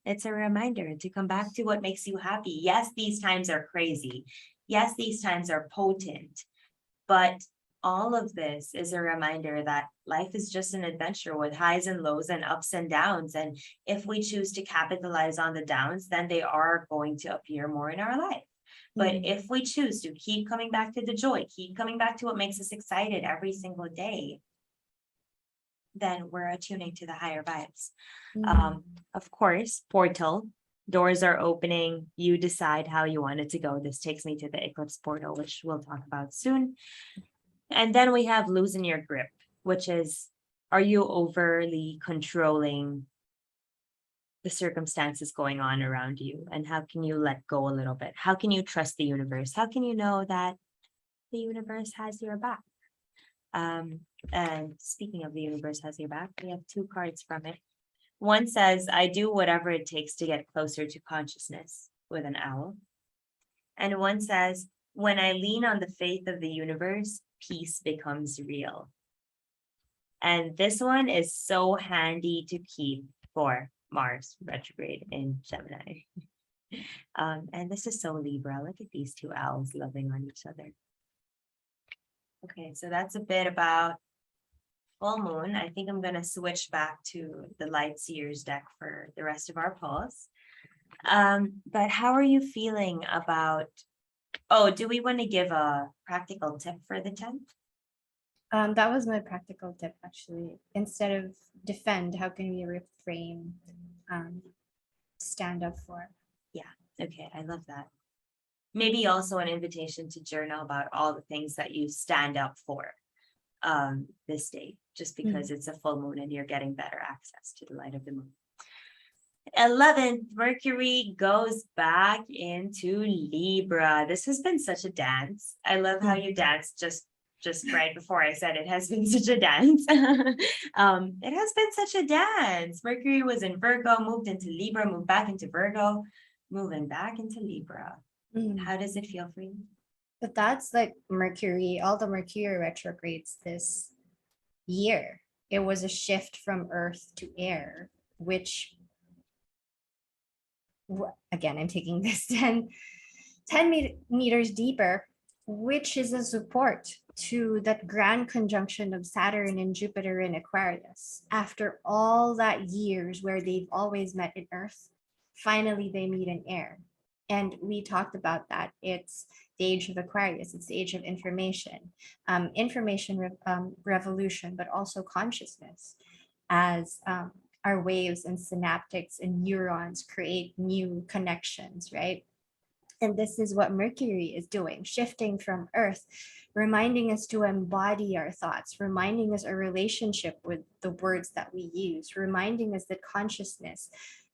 It's a reminder to come back to what makes you happy. Yes, these times are crazy. Yes, these times are potent, but all of this is a reminder that life is just an adventure with highs and lows and ups and downs. And if we choose to capitalize on the downs, then they are going to appear more in our life. But if we choose to keep coming back to the joy, keep coming back to what makes us excited every single day, then we're attuning to the higher vibes. Of course, portal, doors are opening. You decide how you want it to go. This takes me to the eclipse portal, which we'll talk about soon. And then we have loosen your grip, which is, are you overly controlling the circumstances going on around you? And how can you let go a little bit? How can you trust the universe? How can you know that the universe has your back? And speaking of the universe has your back, we have two cards from it. One says, I do whatever it takes to get closer to consciousness, with an owl. And one says, when I lean on the faith of the universe, peace becomes real. And this one is so handy to keep for Mars retrograde in Gemini. And this is so Libra. Look at these two owls loving on each other. Okay, so that's a bit about full moon. I think I'm going to switch back to the Light Seers deck for the rest of our pulse. But how are you feeling about, do we want to give a practical tip for the 10th?
That was my practical tip, actually. Instead of defend, how can we reframe, stand up for?
Yeah, okay, I love that. Maybe also an invitation to journal about all the things that you stand up for this day, just because it's a full moon and you're getting better access to the light of the moon. 11th, Mercury goes back into Libra. This has been such a dance. I love how you danced just right before I said it has been such a dance. It has been such a dance. Mercury was in Virgo, moved into Libra, moved back into Virgo, moving back into Libra. How does it feel for you?
But that's like Mercury, all the Mercury retrogrades this year. It was a shift from earth to air, which, again, I'm taking this 10 meters deeper, which is a support to that grand conjunction of Saturn and Jupiter in Aquarius. After all that years where they've always met in earth, finally they meet in air. And we talked about that. It's the age of Aquarius. It's the age of information, revolution, but also consciousness, as our waves and synaptics and neurons create new connections, right? And this is what Mercury is doing, shifting from Earth, reminding us to embody our thoughts, reminding us our relationship with the words that we use, reminding us that consciousness,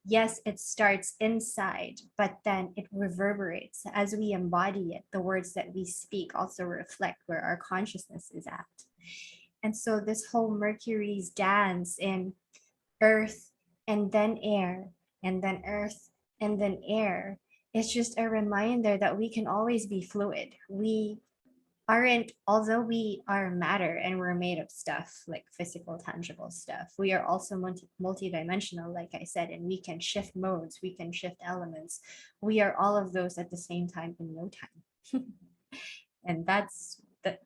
yes, it starts inside, but then it reverberates as we embody it. The words that we speak also reflect where our consciousness is at. And so this whole Mercury's dance in earth and then air, and then earth and then air, it's just a reminder that we can always be fluid. We aren't, although we are matter and we're made of stuff like physical, tangible stuff, we are also multi-dimensional, like I said, and we can shift modes, we can shift elements. We are all of those at the same time in no time. And that's the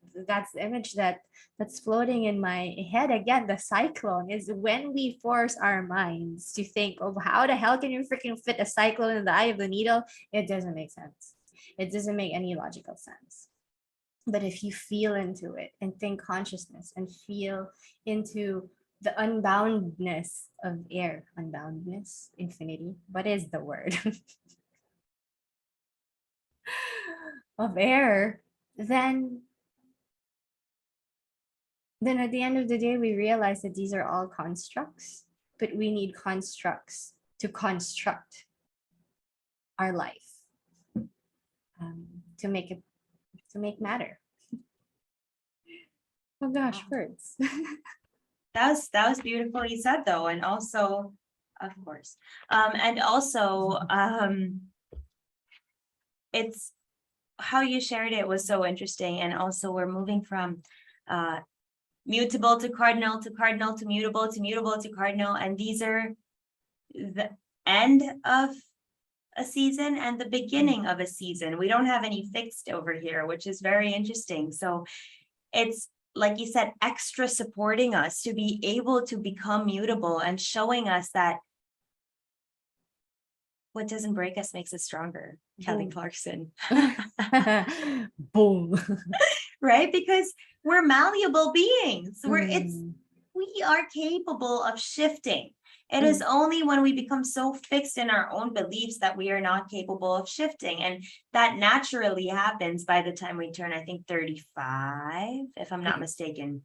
image that's floating in my head. Again, the cyclone is when we force our minds to think of how the hell can you freaking fit a cyclone in the eye of the needle. It doesn't make sense. It doesn't make any logical sense. But if you feel into it and think consciousness and feel into the unboundness of air, unboundness, infinity, what is the word? Of air, then then at the end of the day, we realize that these are all constructs, but we need constructs to construct our life, to make it, to make matter. Oh gosh,
Wow.
words.
That was beautifully said though, and also, of course, and also, it's how you shared it was so interesting, and also we're moving from mutable to cardinal to cardinal to mutable to mutable to cardinal, and these are the end of a season and the beginning of a season. We don't have any fixed over here, which is very interesting. So it's like you said, extra supporting us to be able to become mutable and showing us that what doesn't break us makes us stronger. Kelly
Boom.
Clarkson.
Boom.
Right? Because we're malleable beings.
Mm,
We are capable of shifting. It is
mm,
only when we become so fixed in our own beliefs that we are not capable of shifting. And that naturally happens by the time we turn, I think, 35, if I'm not mistaken.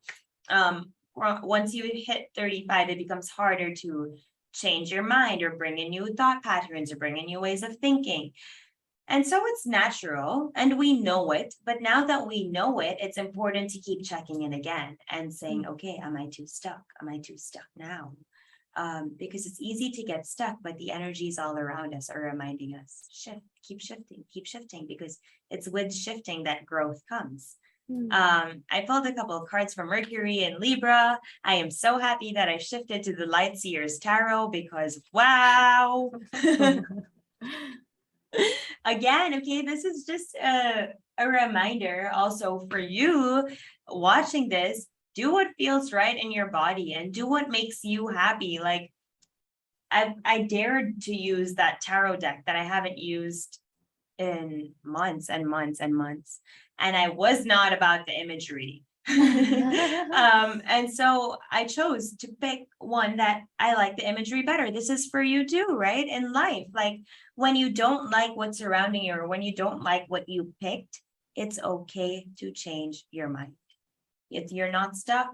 Once you hit 35, it becomes harder to change your mind or bring in new thought patterns or bring in new ways of thinking. And so it's natural and we know it, but now that we know it, it's important to keep checking in again and saying, okay, am I too stuck? Am I too stuck now? Because it's easy to get stuck, but the energies all around us are reminding us, shift, keep shifting, because it's with shifting that growth comes.
mm.
I pulled a couple of cards from Mercury and Libra. I am so happy that I shifted to the Light Seers Tarot because wow. Again, okay, this is just a reminder also for you watching this. Do what feels right in your body and do what makes you happy. Like I dared to use that tarot deck that I haven't used in months and months and months. And I was not about the imagery. And so I chose to pick one that I like the imagery better. This is for you too, right? In life, like when you don't like what's surrounding you or when you don't like what you picked, it's okay to change your mind. If you're not stuck,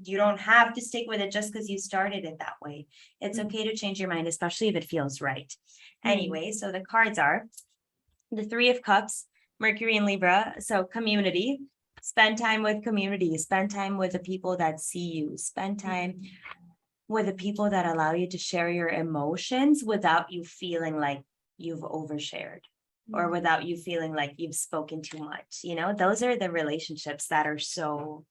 you don't have to stick with it just because you started it that way. It's okay to change your mind, especially if it feels right. Anyway, so the cards are the Three of Cups, Mercury and Libra. So community, spend time with community, spend time with the people that see you, spend time with the people that allow you to share your emotions without you feeling like you've overshared or without you feeling like you've spoken too much. You know, those are the relationships that are so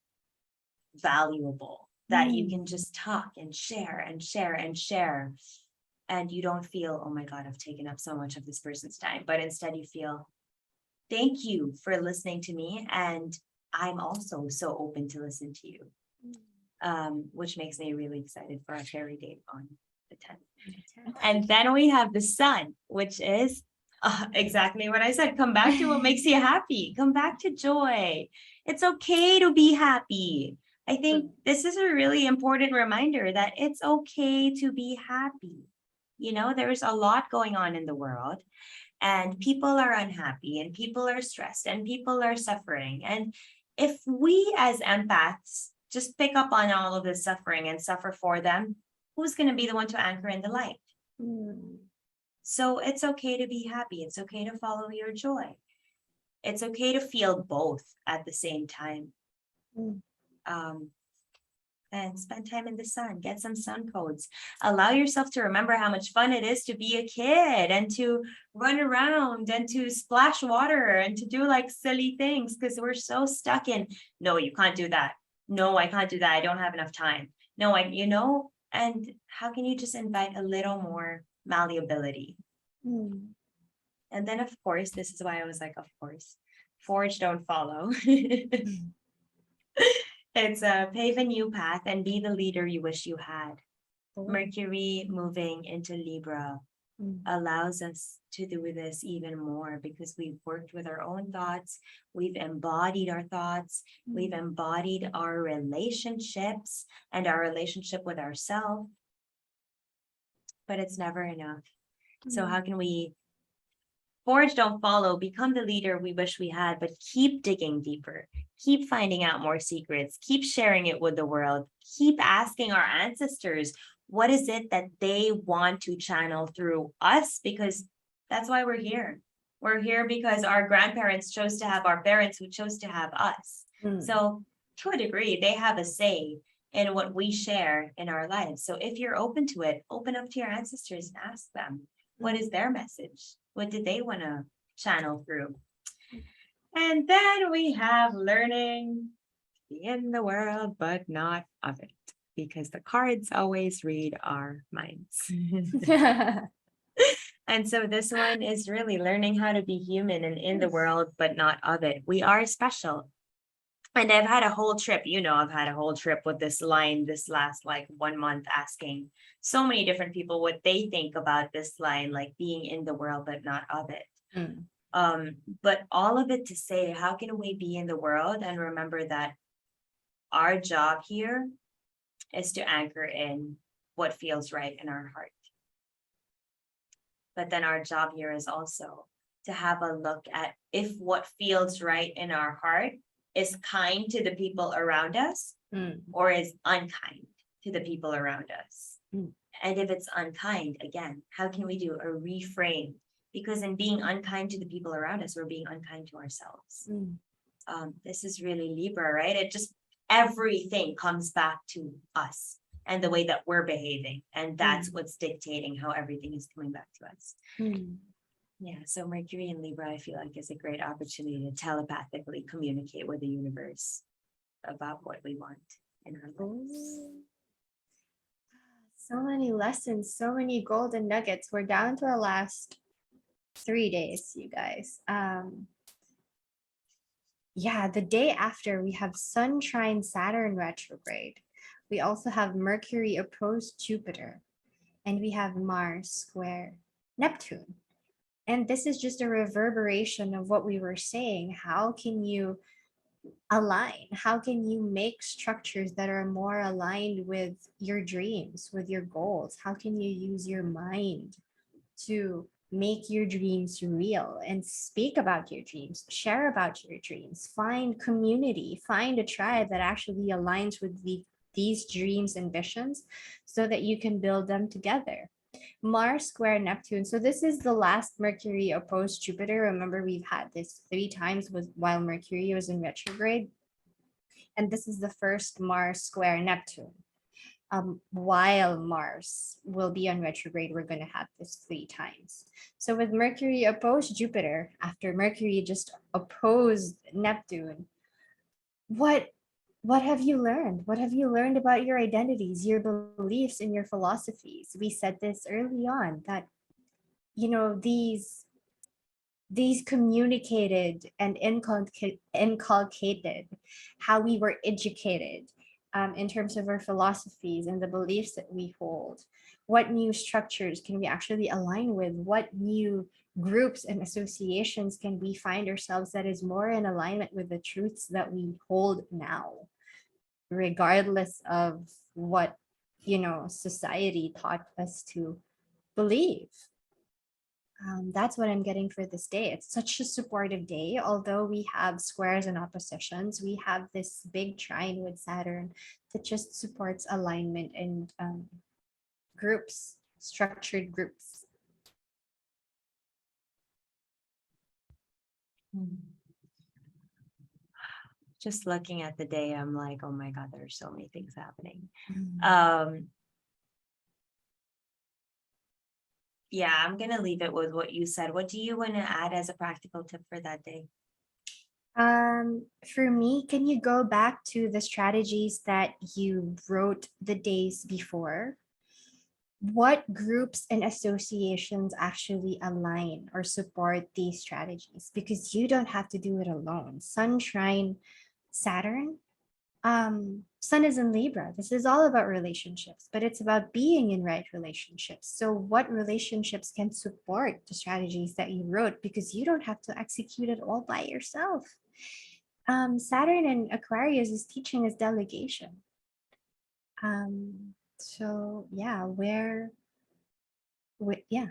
valuable that you can just talk and share and share and share. And you don't feel, oh my God, I've taken up so much of this person's time, but instead you feel, thank you for listening to me. And I'm also so open to listen to you, which makes me really excited for our fairy date on the 10th. And then we have the sun, which is exactly what I said. Come back to what makes you happy. Come back to joy. It's okay to be happy. I think this is a really important reminder that it's okay to be happy. You know, there's a lot going on in the world and people are unhappy and people are stressed and people are suffering. And if we as empaths just pick up on all of this suffering and suffer for them, who's going to be the one to anchor in the light? So it's okay to be happy. It's okay to follow your joy. It's okay to feel both at the same time. And spend time in the sun, get some sun codes, allow yourself to remember how much fun it is to be a kid and to run around and to splash water and to do like silly things because we're so stuck in, no, you can't do that. No, I can't do that. I don't have enough time. No, and how can you just invite a little more malleability? And then, of course, this is why I was like, of course, forge, don't follow. It's pave a new path and be the leader you wish you had. Mercury moving into Libra allows us to do this even more because we've worked with our own thoughts. We've embodied our thoughts. We've embodied our relationships and our relationship with ourselves. But it's never enough. So how can we forge, don't follow, become the leader we wish we had, but keep digging deeper, keep finding out more secrets, keep sharing it with the world, keep asking our ancestors what is it that they want to channel through us, because that's why we're here. We're here because our grandparents chose to have our parents who chose to have us.
Mm.
So to a degree, they have a say in what we share in our lives. So if you're open to it, open up to your ancestors and ask them, what is their message? What did they want to channel through? And then we have learning to be in the world, but not of it, because the cards always read our minds. And so this one is really learning how to be human and in the world, but not of it. We are special. And I've had a whole trip, I've had a whole trip with this line this last like 1 month, asking so many different people what they think about this line, like being in the world, but not of it. But all of it to say, how can we be in the world and remember that our job here is to anchor in what feels right in our heart. But then our job here is also to have a look at if what feels right in our heart is kind to the people around us or is unkind to the people around us. And if it's unkind, again, how can we do a reframe? Because in being unkind to the people around us, we're being unkind to ourselves. This is really Libra, right? It just, everything comes back to us and the way that we're behaving. And that's what's dictating how everything is coming back to us. Yeah, so Mercury in Libra, I feel like is a great opportunity to telepathically communicate with the universe about what we want in our lives.
So many lessons, so many golden nuggets. We're down to our last 3 days, you guys. Yeah, the day after we have Sun trine Saturn retrograde. We also have Mercury opposed Jupiter, and we have Mars square Neptune. And this is just a reverberation of what we were saying. How can you align? How can you make structures that are more aligned with your dreams, with your goals? How can you use your mind to make your dreams real and speak about your dreams, share about your dreams, find community, find a tribe that actually aligns with these dreams and visions so that you can build them together. Mars square Neptune. So this is the last Mercury opposed Jupiter. Remember, we've had this 3 times while Mercury was in retrograde. And this is the first Mars square Neptune. While Mars will be on retrograde, we're going to have this 3 times. So with Mercury opposed Jupiter, after Mercury just opposed Neptune, what have you learned? What have you learned about your identities, your beliefs, and your philosophies? We said this early on that, these communicated and inculcated how we were educated in terms of our philosophies and the beliefs that we hold. What new structures can we actually align with? What new groups and associations can we find ourselves that is more in alignment with the truths that we hold now, regardless of what society taught us to believe? That's what I'm getting for this day. It's such a supportive day. Although we have squares and oppositions, we have this big trine with Saturn that just supports alignment and groups, structured groups.
Just looking at the day, I'm like, oh my God, there's so many things happening. Yeah, I'm going to leave it with what you said. What do you want to add as a practical tip for that day?
For me, can you go back to the strategies that you wrote the days before? What groups and associations actually align or support these strategies? Because you don't have to do it alone. Sun trine Saturn, Sun is in Libra. This is all about relationships, but it's about being in right relationships. So what relationships can support the strategies that you wrote? Because you don't have to execute it all by yourself. Saturn and Aquarius is teaching us delegation. So yeah, yeah,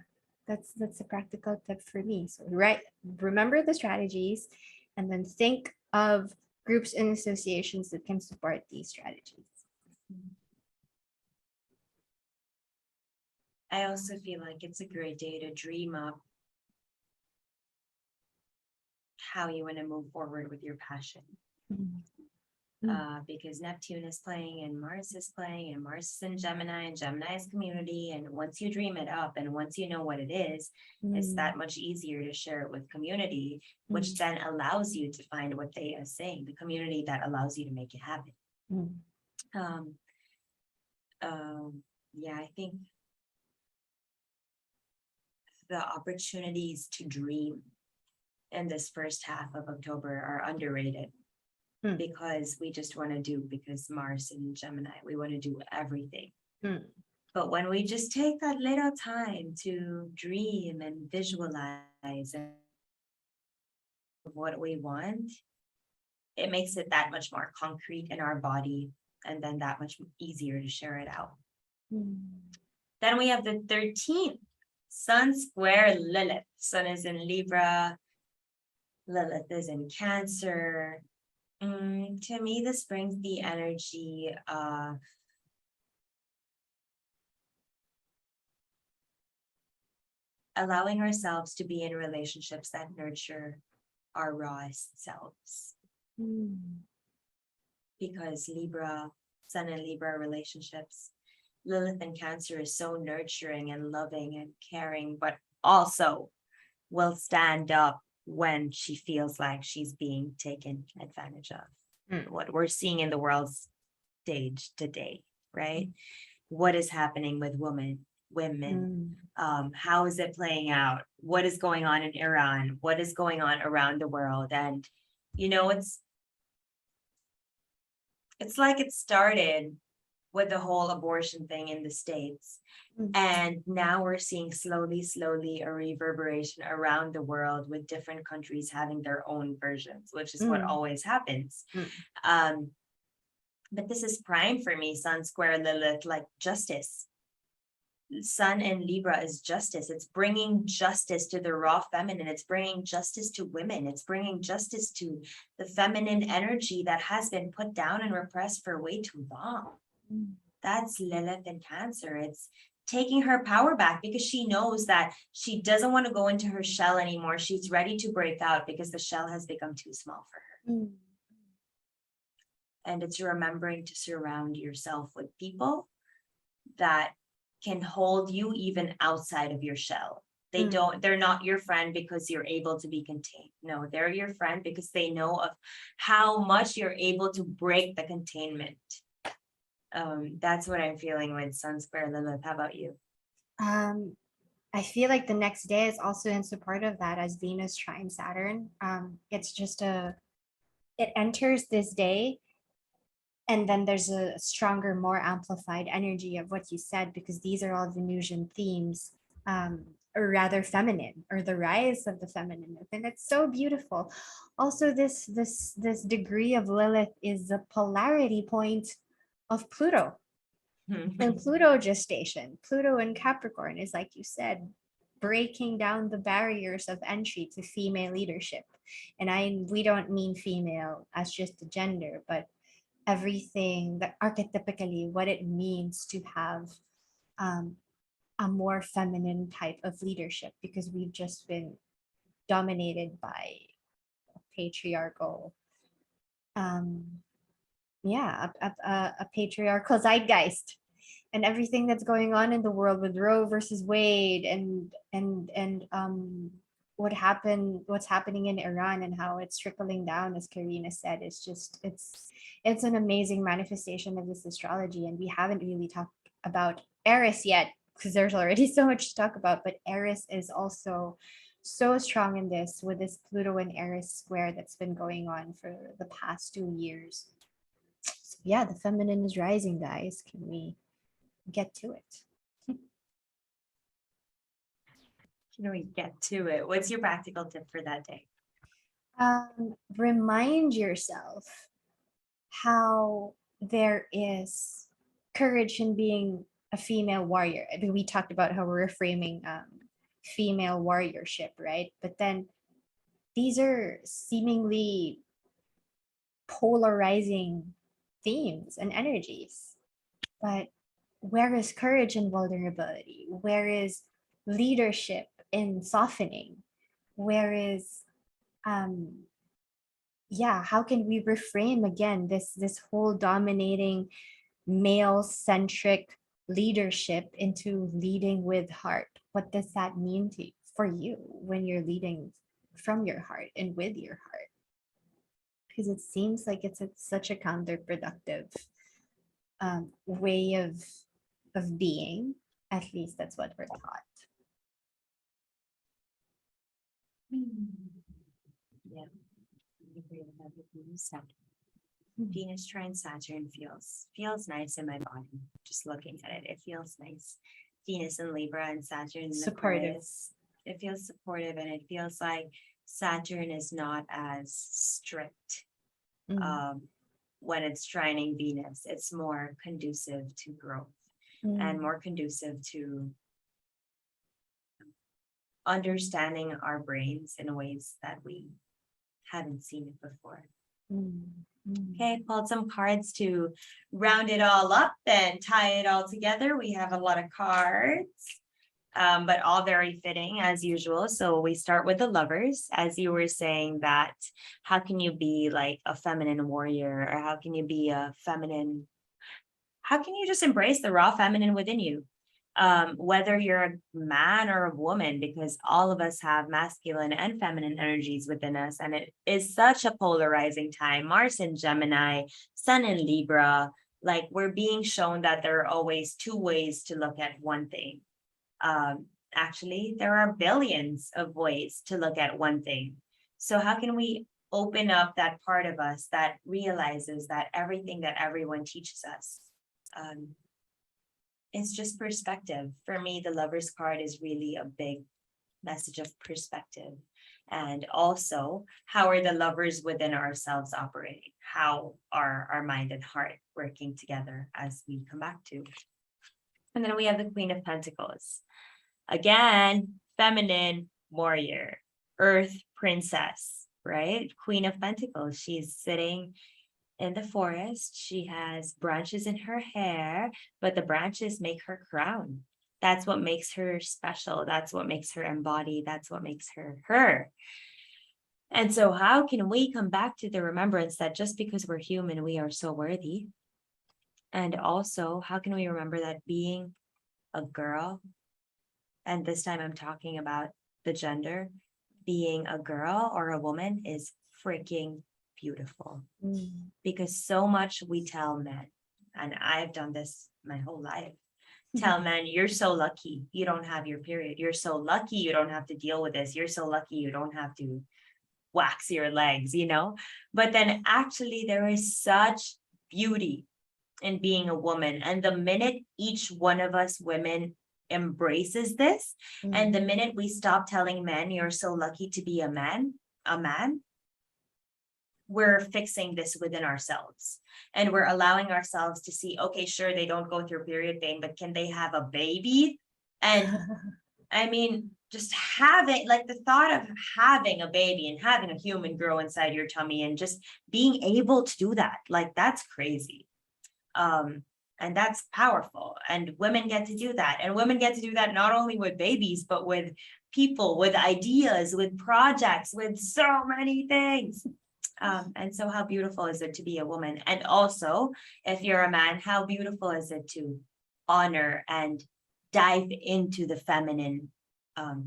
that's a practical tip for me. So remember the strategies and then think of groups and associations that can support these strategies.
I also feel like it's a great day to dream up how you want to move forward with your passion. Because Neptune is playing and Mars is playing and Mars is in Gemini and Gemini is community. And once you dream it up and once you know what it is, it's that much easier to share it with community, which then allows you to find what they are saying, the community that allows you to make it happen. Yeah, I think the opportunities to dream in this first half of October are underrated. Because we just want to do, because Mars and Gemini, we want to do everything. But when we just take that little time to dream and visualize what we want, it makes it that much more concrete in our body and then that much easier to share it out. Then we have the 13th, Sun square Lilith. Sun is in Libra, Lilith is in Cancer. To me, this brings the energy allowing ourselves to be in relationships that nurture our rawest selves. Because Libra, Sun and Libra relationships, Lilith and Cancer is so nurturing and loving and caring, but also will stand up when she feels like she's being taken advantage of. What we're seeing in the world stage today, right? What is happening with women? How is it playing out? What is going on in Iran? What is going on around the world? And it's like it started with the whole abortion thing in the States. And now we're seeing slowly a reverberation around the world with different countries having their own versions, which is what always happens. But this is prime for me, Sun square Lilith, like justice. Sun in Libra is justice. It's bringing justice to the raw feminine. It's bringing justice to women. It's bringing justice to the feminine energy that has been put down and repressed for way too long. That's Lilith in Cancer. It's taking her power back because she knows that she doesn't want to go into her shell anymore. She's ready to break out because the shell has become too small for her. And it's remembering to surround yourself with people that can hold you even outside of your shell. They're not your friend because you're able to be contained. No, they're your friend because they know of how much you're able to break the containment. That's what I'm feeling with Sun square Lilith. How about you?
I feel like the next day is also in support of that, as Venus trine Saturn. It's just it enters this day, and then there's a stronger, more amplified energy of what you said, because these are all Venusian themes, or rather feminine, or the rise of the feminine, and it's so beautiful. Also, this degree of Lilith is the polarity point of Pluto. And Pluto gestation, Pluto in Capricorn is, like you said, breaking down the barriers of entry to female leadership. And we don't mean female as just a gender, but everything that archetypically what it means to have a more feminine type of leadership, because we've just been dominated by a patriarchal a patriarchal zeitgeist, and everything that's going on in the world with Roe versus Wade and what's happening in Iran and how it's trickling down, as Karina said. It's an amazing manifestation of this astrology, and we haven't really talked about Eris yet because there's already so much to talk about, but Eris is also so strong in this, with this Pluto and Eris square that's been going on for the past 2 years. So yeah, the feminine is rising, guys. Can we get to it?
Can we get to it? What's your practical tip for that day?
Remind yourself how there is courage in being a female warrior. I mean, we talked about how we're reframing female warriorship, right? But then these are seemingly polarizing themes and energies. But where is courage and vulnerability? Where is leadership in softening? Where is yeah, how can we reframe again this whole dominating male centric leadership into leading with heart? What does that mean for you when you're leading from your heart and with your heart? Because it seems like it's such a counterproductive way of being. At least that's what we're taught.
Yeah. I agree with everything you said.
Mhm.
Venus trine Saturn feels nice in my body. Just looking at it, it feels nice. Venus in Libra and Saturn in
Supportive.
Aquarius. It feels supportive, and it feels like Saturn is not as strict
Mm,
when it's trining Venus. It's more conducive to growth and
mm,
more conducive to understanding our brains in ways that we haven't seen it before.
mm, mm.
Okay, pulled some cards to round it all up and tie it all together. We have a lot of cards, but all very fitting as usual. So we start with the lovers, as you were saying that how can you be like a feminine warrior, or how can you be a feminine, how can you just embrace the raw feminine within you? Whether you're a man or a woman, because all of us have masculine and feminine energies within us. And it is such a polarizing time. Mars in Gemini, Sun in Libra, like we're being shown that there are always two ways to look at one thing. Actually, there are billions of ways to look at one thing. So, how can we open up that part of us that realizes that everything that everyone teaches us um, is just perspective? For me, the Lover's card is really a big message of perspective. And also, how are the lovers within ourselves operating? How are our mind and heart working together, as we come back to? And then we have the Queen of Pentacles. Again, feminine warrior, earth princess, right? Queen of Pentacles. She's sitting in the forest. She has branches in her hair, but the branches make her crown. That's what makes her special. That's what makes her embodied. That's what makes her her. And so, how can we come back to the remembrance that just because we're human, we are so worthy? And also, how can we remember that being a girl, and this time I'm talking about the gender, being a girl or a woman is freaking beautiful.
Mm.
Because so much we tell men, and I've done this my whole life, tell men, you're so lucky you don't have your period. You're so lucky you don't have to deal with this. You're so lucky you don't have to wax your legs, you know? But then actually, there is such beauty in being a woman. And the minute each one of us women embraces this, and the minute we stop telling men, you're so lucky to be a man, we're fixing this within ourselves, and we're allowing ourselves to see, okay, sure, they don't go through period pain, but can they have a baby? And I mean, just having like the thought of having a baby and having a human grow inside your tummy and just being able to do that, like that's crazy. And that's powerful. And women get to do that. And women get to do that not only with babies, but with people, with ideas, with projects, with so many things. And so, how beautiful is it to be a woman? And also, if you're a man, how beautiful is it to honor and dive into the feminine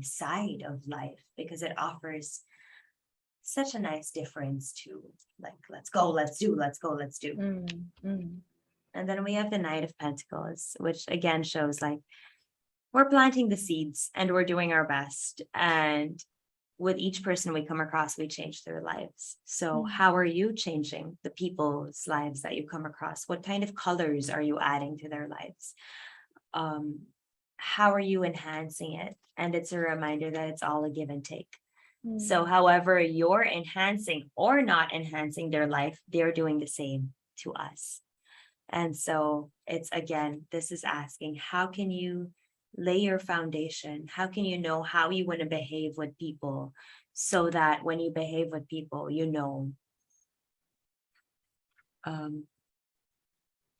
side of life, because it offers such a nice difference to like, let's go, let's do, let's go, let's do.
Mm, mm.
And then we have the Knight of Pentacles, which again shows like we're planting the seeds and we're doing our best. And with each person we come across, we change their lives. So, how are you changing the people's lives that you come across? What kind of colors are you adding to their lives? How are you enhancing it? And it's a reminder that it's all a give and take. So, however, you're enhancing or not enhancing their life, they're doing the same to us. And so it's again, this is asking, how can you lay your foundation? How can you know how you want to behave with people so that when you behave with people, you know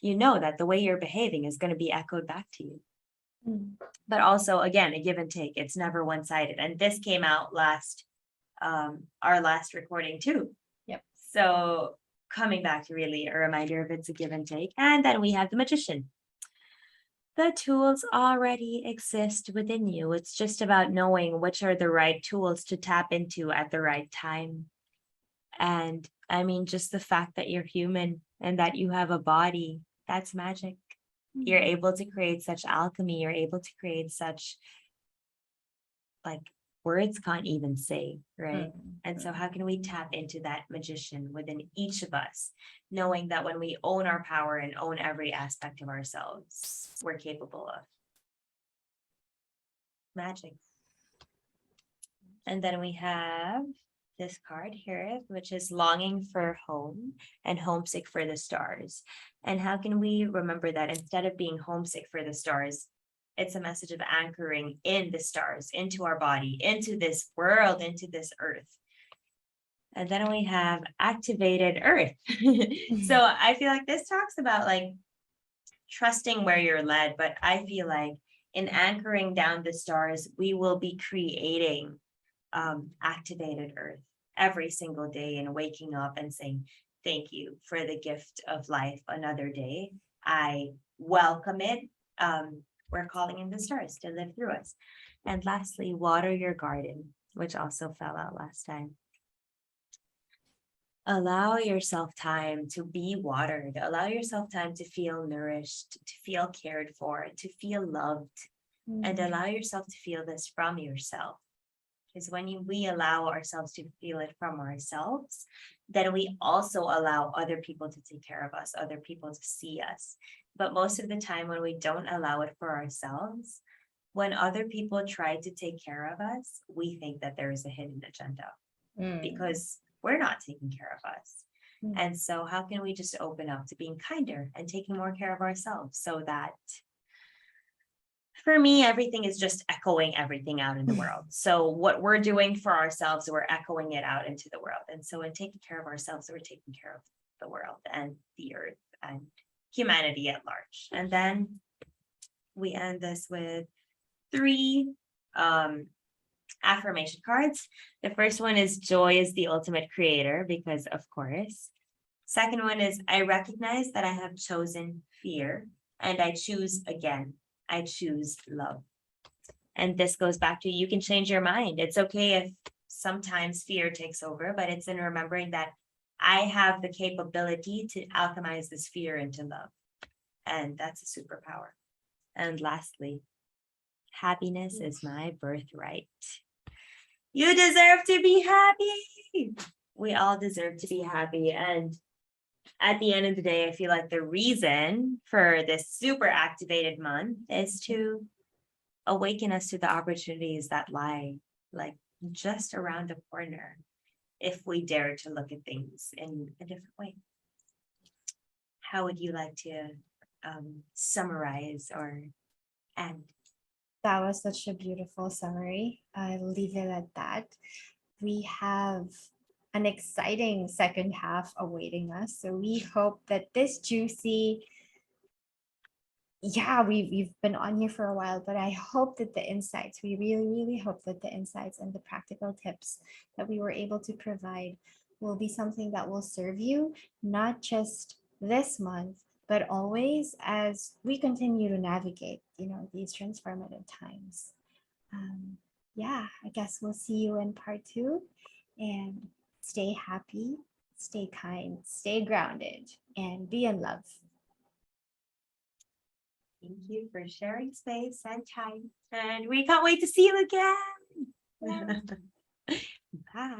you know that the way you're behaving is going to be echoed back to you.
Mm.
But also, again, a give and take. It's never one-sided. And this came out our last recording too.
Yep.
So coming back to really a reminder of it's a give and take. And then we have the magician. The tools already exist within you. It's just about knowing which are the right tools to tap into at the right time. And I mean, just the fact that you're human and that you have a body, that's magic. You're able to create such alchemy. You're able to create such, like, words can't even say, right? And so how can we tap into that magician within each of us, knowing that when we own our power and own every aspect of ourselves, we're capable of magic. And then we have this card here, which is longing for home and homesick for the stars. And how can we remember that instead of being homesick for the stars, it's a message of anchoring in the stars, into our body, into this world, into this earth. And then we have activated earth. So I feel like this talks about like trusting where you're led, but I feel like in anchoring down the stars, we will be creating activated earth every single day and waking up and saying, thank you for the gift of life, another day. I welcome it. We're calling in the stars to live through us. And lastly, water your garden, which also fell out last time. Allow yourself time to be watered. Allow yourself time to feel nourished, to feel cared for, to feel loved, and allow yourself to feel this from yourself. Because when we allow ourselves to feel it from ourselves, then we also allow other people to take care of us, other people to see us. But most of the time when we don't allow it for ourselves, when other people try to take care of us, we think that there is a hidden agenda because we're not taking care of us. And so how can we just open up to being kinder and taking more care of ourselves, so that for me, everything is just echoing everything out in the world. So what we're doing for ourselves, we're echoing it out into the world. And so in taking care of ourselves, we're taking care of the world and the earth and humanity at large. And then we end this with 3 affirmation cards. The first one is joy is the ultimate creator, because of course. Second one is I recognize that I have chosen fear and I choose again. I choose love. And this goes back to, you can change your mind. It's okay if sometimes fear takes over, but it's in remembering that I have the capability to alchemize this fear into love. And that's a superpower. And lastly, happiness is my birthright. You deserve to be happy. We all deserve to be happy. And at the end of the day, I feel like the reason for this super activated month is to awaken us to the opportunities that lie like just around the corner, if we dare to look at things in a different way. How would you like to summarize or end?
That was such a beautiful summary. I'll leave it at that. We have an exciting second half awaiting us. So we hope that this juicy, we've been on here for a while, but I hope that the insights, we really, really hope that the insights and the practical tips that we were able to provide will be something that will serve you, not just this month, but always as we continue to navigate, these transformative times. I guess we'll see you in part 2, and stay happy, stay kind, stay grounded, and be in love.
Thank you for sharing space and time. And we can't wait to see you again. Bye.